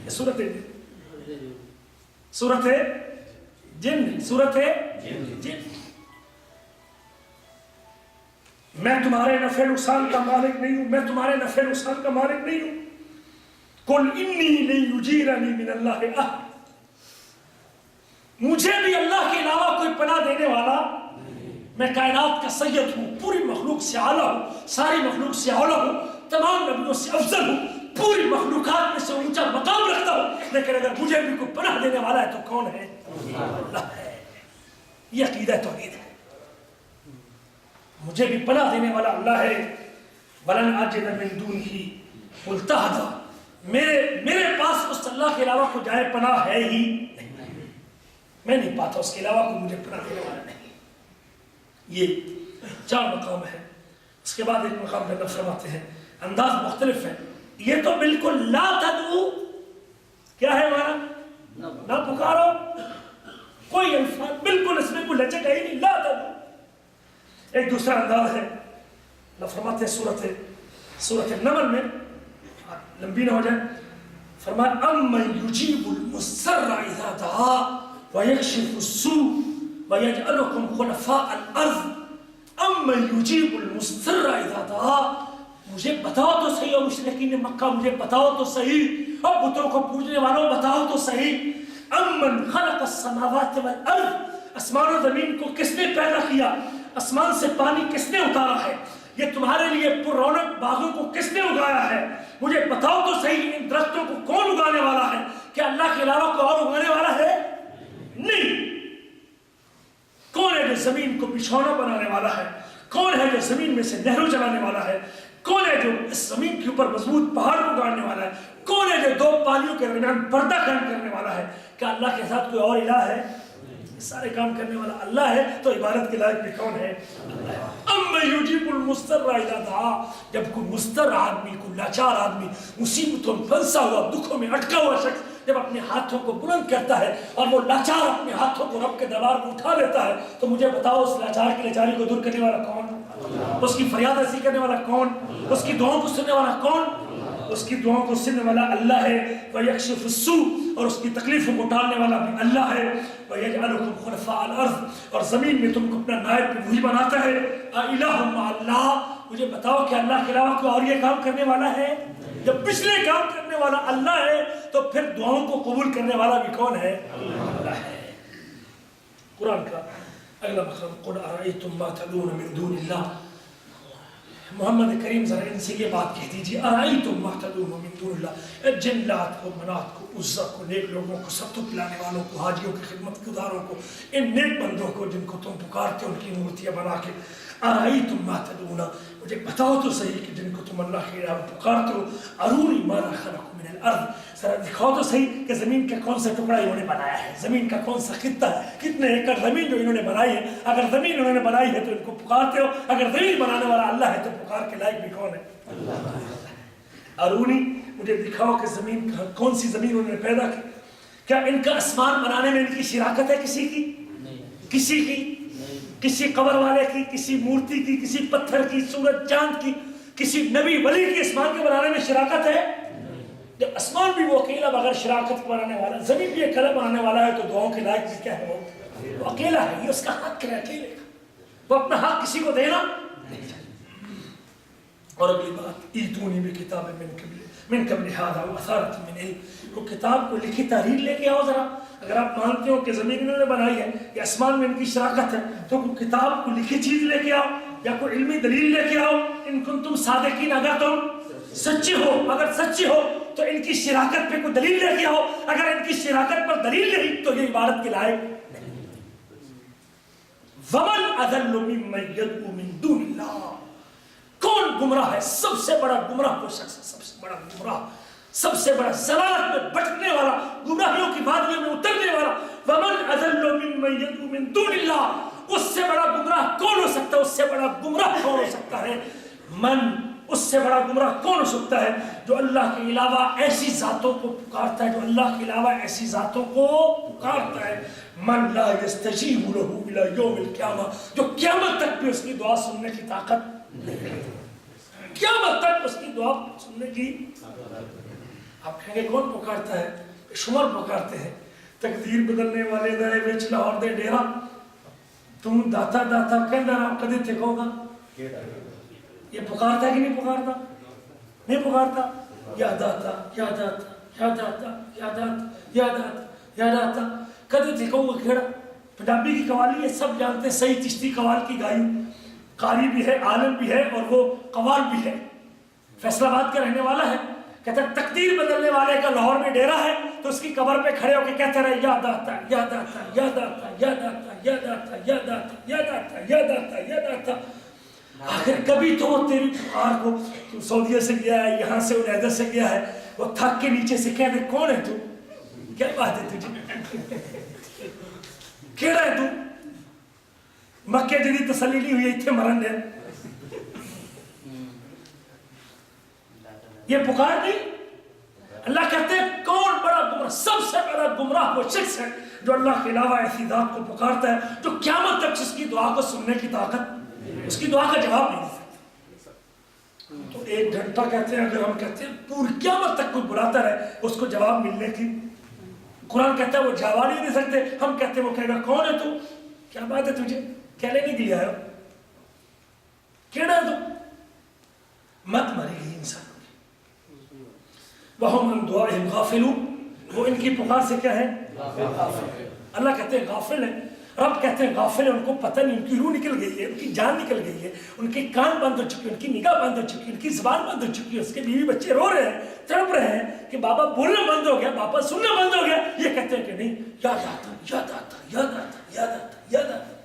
یہ سورت جن، میں تمہارے نفع نقصان کا مالک نہیں ہوں، میں تمہارے نفع نقصان کا مالک نہیں ہوں۔ قل انی لن یجیرنی من اللہ احد، مجھے بھی اللہ کے علاوہ کوئی پناہ دینے والا، میں کائنات کا سید ہوں، پوری مخلوق سے اعلیٰ ہوں، ساری مخلوق سے اعلیٰ ہوں، تمام نبیوں سے افضل ہوں، پوری مخلوقات میں سے اونچا مقام رکھتا ہوں، لیکن اگر مجھے بھی کوئی پناہ دینے والا ہے تو کون ہے؟ اللہ ہے۔ یہ عقیدہ توحید ہے، مجھے بھی پناہ دینے والا اللہ ہے۔ وَلَنْ أَجِدَ مِن دُونِهِ مُلْتَحَدًا، میرے پاس اس اللہ کے علاوہ کوئی جائے پناہ ہے ہی نہیں، میں نہیں پاتا اس کے علاوہ کوئی مجھے پناہ دینے والا نہیں۔ یہ 4 مقام ہے۔ اس کے بعد ایک مقام پہ فرماتے ہیں، انداز مختلف ہے، یہ تو بالکل لا تدعو، کیا ہے ہمارا؟ نہ پکارو، کوئی الفاظ بالکل اس میں کوئی لچک ہے ہی نہیں، لا تدعو۔ ایک دوسرا انداز ہے، اللہ فرماتے ہیں سورۃ النمل میں، لمبی نہ ہو جائے، فرمایا امن یجیب المضطر اذا دعا ویکشف السوء ویجعلکم خلفاء الارض، امن یجیب المضطر اذا دعا، مجھے بتاؤ تو صحیح، اور مشرکین مکہ مجھے بتاؤ تو صحیح، اور بتوں کو پوجنے والوں بتاؤ تو صحیح، امن خلق السماوات والارض، آسمان و زمین کو کس نے پیدا کیا، آسمان سے پانی کس نے اتارا ہے، یہ تمہارے لیے پر رونق باغوں کو کس نے اگایا ہے، مجھے بتاؤ تو صحیح ان درختوں کو کون اگانے والا ہے، کیا اللہ کے علاوہ کوئی اور اگانے والا ہے؟ نہیں۔ کون ہے جو زمین کو بچھونا بنانے والا ہے، کون ہے جو زمین میں سے نہروں چلانے والا ہے، کون ہے جو اس زمین کے اوپر مضبوط پہاڑ کو گاڑنے والا ہے، کون ہے جو 2 پانیوں کے درمیان پردہ قائم کرنے والا ہے، کیا اللہ کے ساتھ کوئی اور الہ ہے؟ سارے کام کرنے والا اللہ ہے، تو عبادت کے لائق بھی کون ہے؟ اَمَّن یُجِیبُ الْمُضْطَرَّ اِذَا دَعَا، جب کوئی مضطر آدمی، کوئی لاچار آدمی، مصیبتوں میں پھنسا ہوا، دکھوں میں اٹکا ہوا شخص جب اپنے ہاتھوں کو بلند کرتا ہے اور وہ لاچار اپنے ہاتھوں کو رب کے دربار میں اٹھا لیتا ہے، تو مجھے بتاؤ اس لاچار کی لاچاری کو دور کرنے والا کون؟ اس کی فریاد رسی کرنے والا کون؟ اس کی دعاؤں کو سننے والا کون؟ اس کی دعاؤں کو سننے والا اللہ ہے۔ وَيَكْشِفُ السُّوءَ، اور اس کی تکلیفوں کو ٹالنے والا بھی اللہ ہے۔ وَيَجْعَلُكُمْ خُلَفَاءَ الْأَرْضِ، اور زمین میں تم کو اپنا نائب بھی وہی بناتا ہے۔ أَإِلَٰهٌ مَّعَ اللَّهِ، مجھے بتاؤ کہ اللہ کے علاوہ کوئی اور یہ کام کرنے والا ہے؟ جب پچھلے کام کرنے والا اللہ ہے تو پھر دعاؤں کو قبول کرنے والا بھی کون ہے؟ اللہ ہے۔ قرآن کا اگلا مقام، قُلْ أَرَأَيْتُمْ مَا تَدْعُونَ مِن دُونِ اللَّهِ، محمد کریم ذرا ان سے یہ بات کہہ دیجیے، ارأیتم ما تدعون من دون اللہ، جن لات کو، منات کو، عزا کو، نیک لوگوں کو، ستو پلانے والوں کو، حاجیوں کی خدمت گزاروں کو، ان نیک بندوں کو جن کو تم پکارتے ہو ان کی مورتیاں بنا کے، ارأیتم ما تدعون، مجھے بتاؤ تو صحیح کہ جن کو تم اللہ کے علاوہ پکارتے ہو، ارونی ماذا خلقوا من الارض، ذرا دکھاؤ تو صحیح کہ زمین کا کون سا ٹکڑا انہوں نے بنایا ہے، زمین کا کون سا خطہ ہے، کتنے ایکڑ زمین جو انہوں نے بنائی ہے، اگر زمین انہوں نے بنائی ہے تو ان کو پکارتے ہو، اگر زمین بنانے والا اللہ ہے تو پکار کے لائق بھی کون ہے؟ ارونی، مجھے دکھاؤ کہ زمین کون سی زمین انہوں نے پیدا کی، کیا ان کا آسمان بنانے میں ان کی شراکت ہے کسی کی؟ کسی کی؟ کسی قبر والے کی، کسی مورتی کی، کسی پتھر کی، سورج چاند کی، کسی نبی ولی کی آسمان کے بنانے میں شراکت ہے؟ جب آسمان بھی وہ اکیلا بغیر شراکت بنانے والا، زمین بھی اکیلا بنانے والا ہے، تو دعاؤں کے لائق بھی کیا ہے؟ وہ اکیلا ہے، یہ اس کا حق ہے اکیلے کا، وہ اپنا حق کسی کو دینا نہیں چاہیے۔ اور اگلی بات، ایتونی بکتاب من قبل ھذا وأثارۃ من علم، وہ کتاب کو لکھی تحریر لے کے آؤ ذرا، اگر آپ مانتے ہو کہ زمین انہوں نے بنائی ہے یا آسمان میں ان کی شراکت ہے تو کوئی کتاب کو لکھی چیز لے کے آؤ یا کوئی علمی دلیل لے کے آؤ، ان کنتم صادقین، اگر تم سچے ہو، اگر سچے ہو تو ان کی شراکت پہ کوئی دلیل لے کے آؤ، اگر ان کی شراکت پر دلیل نہیں تو یہ عبادت کے لائق نہیں۔ وَمَنْ أَضَلُّ مِمَّنْ يَدْعُو مِن دُونِ اللَّهِ، کون گمراہ ہے؟ سب سے بڑا گمراہ وہ شخص ہے، سب سے بڑا گمراہ، سب سے بڑا ضلالت میں بھٹکنے والا، گمراہیوں کی وادیوں میں اترنے والا۔ وَمَنْ أَضَلُّ مِمَّنْ يَدْعُو مِن دُونِ اللَّهِ، اس سے بڑا گمراہ کون ہو سکتا ہے؟ اس سے بڑا گمراہ کون ہو سکتا ہے؟ اس سے بڑا گمراہ کون ہو سکتا ہے جو اللہ کے علاوہ ایسی ذاتوں کو پکارتا ہے، جو اللہ کے علاوہ ایسی ذاتوں کو پکارتا ہے۔ من لا يستجیب له الى یوم القیامہ، جو قیامت تک بھی اس کی دعا سننے کی طاقت نہیں رکھتا، قیامت تک اس کی دعا سننے کی۔ آپ کہیں گے کون پکارتا ہے؟ شمر پکارتے ہیں، تقدیر بدلنے والے دے وچ لاہور دے ڈیرا، تم داتا داتا کہندا رہا کدی تے کہو گا، یہ پکارتا ہے کہ نہیں پکارتا؟ نہیں پکارتا، یا داتا یا داتا یا داتا یا داتا یا داتا یا داتا، کدے تھی کہوں گا کھیڑا پنجابی کی قوالی ہے سب جانتے ہیں سعید چشتی قوال کی گائی قاری بھی ہے عالم بھی ہے اور وہ قوال بھی ہے فیصل آباد کا رہنے والا ہے کہتا ہے تقدیر بدلنے والے کا لاہور میں ڈیرا ہے تو اس کی قبر پہ کھڑے ہو کے کہتے رہے یاد آتا یاد آتا یاد آتا یاد آتا یاد آتا یاد آتا یاد آتا یاد آتا یاد آتا آخر کبھی تو وہ تیری پکار کو تو سعودیہ سے گیا ہے یہاں سے علیحدہ سے گیا ہے وہ تھک کے نیچے سے کہہ دے کون ہے تو کیا بات ہے تجھے کیڑا ہے تو مکے جدی تسلی نہیں ہوئی اتنے مرن ہے یہ پکار نہیں اللہ کہتے ہیں کون بڑا گمراہ سب سے بڑا گمراہ وہ شخص ہے جو اللہ کے علاوہ ایسی ذات کو پکارتا ہے جو قیامت تک اس کی دعا کو سننے کی طاقت اس کی دعا کا جواب نہیں دے سکتا تو 1 گھنٹہ کہتے ہیں اگر ہم کہتے ہیں پوری قیامت تک کوئی بلاتا رہے اس کو جواب ملنے کی قرآن کہتا ہے وہ جواب نہیں دے سکتے ہم کہتے ہیں وہ کہے گا کون ہے تو کیا بات ہے تجھے کیا لینے کے لیے آیا کیڑا ہے تو مت مری گئی انسان وَهُمْ مِنْ دُعَائِهِمْ غَافِلُونَ وہ ان کی پکار سے کیا ہے اللہ کہتے ہیں غافل ہے رب کہتے ہیں غافل ہے ان کو پتہ نہیں ان کی روح نکل گئی ہے ان کی جان نکل گئی ہے ان کے کان بند ہو چکی ہے ان کی نگاہ بند ہو چکی ہے ان کی زبان بند ہو چکی ہے اس کے بیوی بچے رو رہے ہیں تڑپ رہے ہیں کہ بابا بولنا بند ہو گیا بابا سننا بند ہو گیا یہ کہتے ہیں کہ نہیں یاد آتا یاد آتا یاد آتا یاد آتا یاد آتا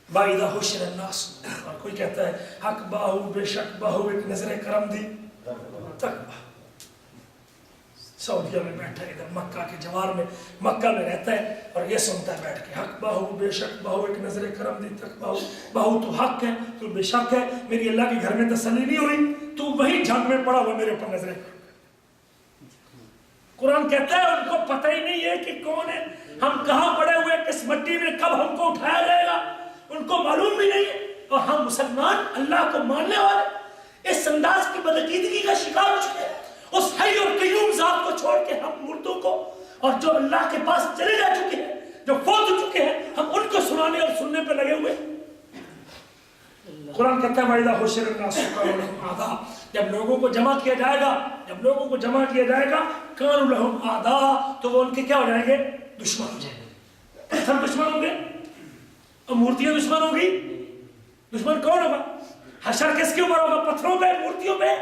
وَإِذَا حُشِرَ النَّاسُ اور کوئی کہتا ہے حق باہو بے شک باہو ایک نظر کرم دی تک سعودیہ میں بیٹھا ہے ادھر مکہ کے جوار میں مکہ میں رہتا ہے اور یہ سنتا ہے بیٹھ کے حق باہو بے شک باہو ایک نظر کرم دی تک باہو باہو تو حق ہے تو بے شک ہے میری اللہ کے گھر میں تسلی نہیں ہوئی تو وہیں جھنگ میں پڑا ہوا میرے اوپر نظر قرآن کہتا ہے ان کو پتہ ہی نہیں ہے کہ کون ہے ہم کہاں پڑے ہوئے کس مٹی میں کب ہم کو اٹھایا جائے گا ان کو معلوم بھی نہیں ہے اور ہم مسلمان اللہ کو ماننے والے اس انداز کی بدعقیدگی کا شکار ہو چکے ہیں اس حی اور قیوم ذات کو چھوڑ کے ہم مردوں کو اور جو اللہ کے پاس چلے جا چکے ہیں جو فوت ہو چکے ہیں ہم ان کو سنانے اور سننے پہ لگے ہوئے قرآن کہتا ہے وَإِذَا حُشِرَ النَّاسُ كَانُوا لَهُمْ أَعْدَاءً جب لوگوں کو جمع کیا جائے گا جب لوگوں کو جمع کیا جائے گا كَانُوا لَهُمْ أَعْدَاءً تو وہ ان کے کیا ہو جائیں گے دشمن ہو جائیں گے پتھر دشمن ہوں گے اور مورتیاں دشمن ہوں گی دشمن کون ہوگا حشر کس کے اوپر ہوگا پتھروں پہ مورتیوں پہ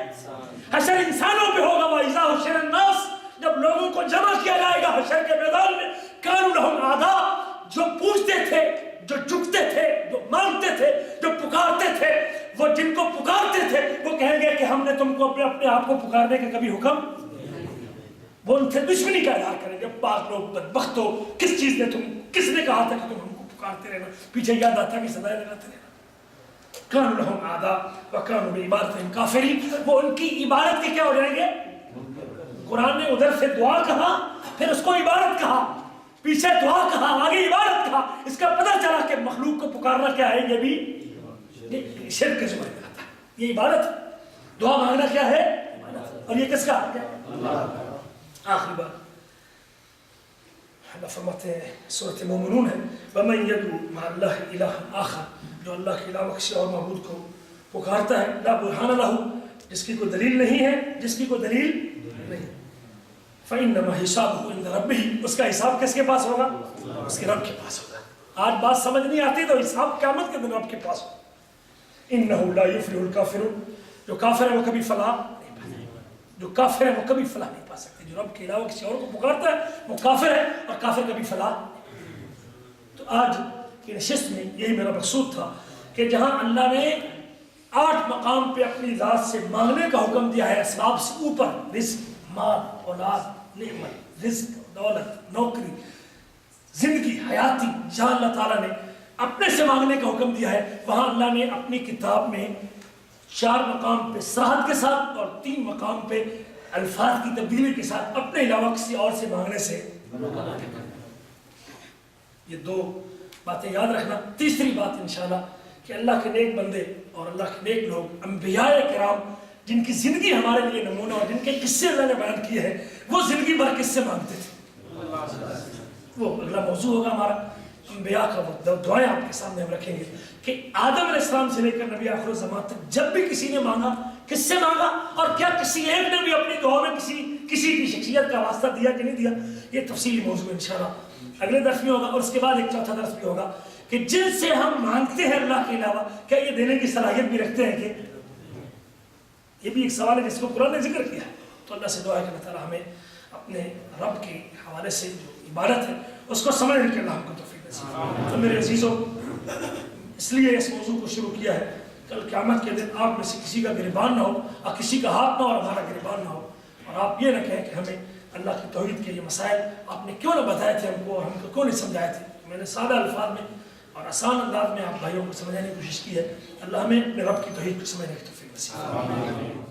حشر انسانوں پہ ہوگا وَإِذَا حُشِرَ النَّاسُ جب لوگوں کو جمع کیا جائے گا حشر کے میدان میں كَانُوا لَهُمْ أَعْدَاءً جو پوچھتے تھے جو جھکتے تھے جو مانگتے تھے جو پکارتے تھے وہ جن کو پکارتے تھے وہ کہیں گے کہ ہم نے تم کو اپنے آپ کو پکارنے کا کبھی حکم وہ ان سے دشمنی کا اظہار کریں گے پاک لوگ بدبخت ہو کس چیز نے کس نے کہا تھا کہ تم ہم کو پکارتے رہنا پیچھے یاد آتا کہ سدائے لگاتے رہنا كَانُوا لَهُمْ أَعْدَاءً وَكَانُوا بِعِبَادَتِهِمْ كَافِرِينَ وہ ان کی عبادت کے کیا ہو جائیں گے قرآن نے ادھر سے دعا کہا پھر اس کو عبادت کہا پیچھے دعا کہا آگے عبادت کہا اس کا پتہ چلا کہ مخلوق کو پکارنا کیا ہے یہ بھی شرک کے زمانے میں آتا ہے یہ عبادت دعا مانگنا کیا ہے اور یہ کس کا آخری بات اللہ فرماتے ہیں سورۃ مومنون ہے وَمَن يَدْعُ مَعَ اللَّهِ إِلَٰهًا آخَرَ جو اللہ کے علاوہ کسی اور معبود کو پکارتا ہے لا برہان لہ جس کی کوئی دلیل نہیں ہے جس کی کوئی دلیل نہیں فَإِنَّمَا حِسَابُهُ عِندَ رَبِّهِ اس کا حساب کس کے پاس ہوگا اس کے رب کے پاس ہوگا آج بات سمجھ نہیں آتی تو حساب قیامت کے دن رب کے پاس ہوگا إِنَّهُ لَا يُفْلِحُ الْكَافِرُونَ جو کافر ہے وہ کبھی فلاح نہیں پا سکتے جو کافر ہے وہ کبھی فلاح نہیں پا سکتے جو رب کے علاوہ کسی اور کو پکارتا ہے وہ کافر ہے اور کافر کبھی فلاح نہیں تو آج کی نشست میں یہی میرا مقصود تھا کہ جہاں اللہ نے 8 مقام پہ اپنی ذات سے مانگنے کا حکم دیا ہے اسباب سے اوپر رزق مال اولاد نعمت رزق دولت نوکری زندگی حیاتی جہاں اللہ تعالیٰ نے اپنے سے مانگنے کا حکم دیا ہے وہاں اللہ نے اپنی کتاب میں 4 مقام پہ صراحت کے ساتھ اور 3 مقام پہ الفاظ کی تبدیلی کے ساتھ اپنے علاوہ کسی اور سے مانگنے سے یہ 2 باتیں یاد رکھنا تیسری بات انشاءاللہ کہ اللہ کے نیک بندے اور اللہ کے نیک لوگ انبیاء کرام جن کی زندگی ہمارے لیے نمونہ اور جن کے قصے اللہ نے بیان کیے ہیں وہ زندگی بھر کس سے مانگتے تھے وہ اگلا موضوع ہوگا ہمارا انبیاء کا وہ دعائیں آپ کے سامنے ہم رکھیں گے کہ آدم علیہ السلام سے لے کر نبی آخر الزمان تک جب بھی کسی نے مانگا کس سے مانگا اور کیا کسی ایک نے بھی اپنی دعا میں کسی کسی کی شخصیت کا واسطہ دیا کہ نہیں دیا، یہ تفصیلی موضوع ہے انشاءاللہ اگلے درس میں ہوگا. اور اس کے بعد ایک چوتھا درس بھی ہوگا کہ جن سے ہم مانگتے ہیں اللہ کے علاوہ کیا یہ دینے کی صلاحیت بھی رکھتے ہیں کہ یہ بھی ایک سوال ہے جس کو قرآن نے ذکر کیا. تو اللہ سے دعا ہے کہ اللہ تعالیٰ ہمیں اپنے رب کے حوالے سے جو عبادت ہے اس کو سمجھنے کے اللہ ہم کو توفیق نصیب. تو میرے عزیزوں اس لیے اس موضوع کو شروع کیا ہے. کل قیامت کے دن آپ میں سے کسی کا گریبان نہ ہو اور کسی کا ہاتھ نہ ہو اور ہمارا گریبان نہ ہو، اور آپ یہ نہ کہیں کہ ہمیں اللہ کی توحید کے یہ مسائل آپ نے کیوں نہ بتائے تھے ہم کو اور ہم کو کیوں نہیں سمجھائے تھے. میں نے سادہ الفاظ میں اور آسان انداز میں آپ بھائیوں کو سمجھانے کی کوشش کی ہے. اللہ ہمیں اپنے رب کی توحید کو سمجھنے کی توفیق نصیب.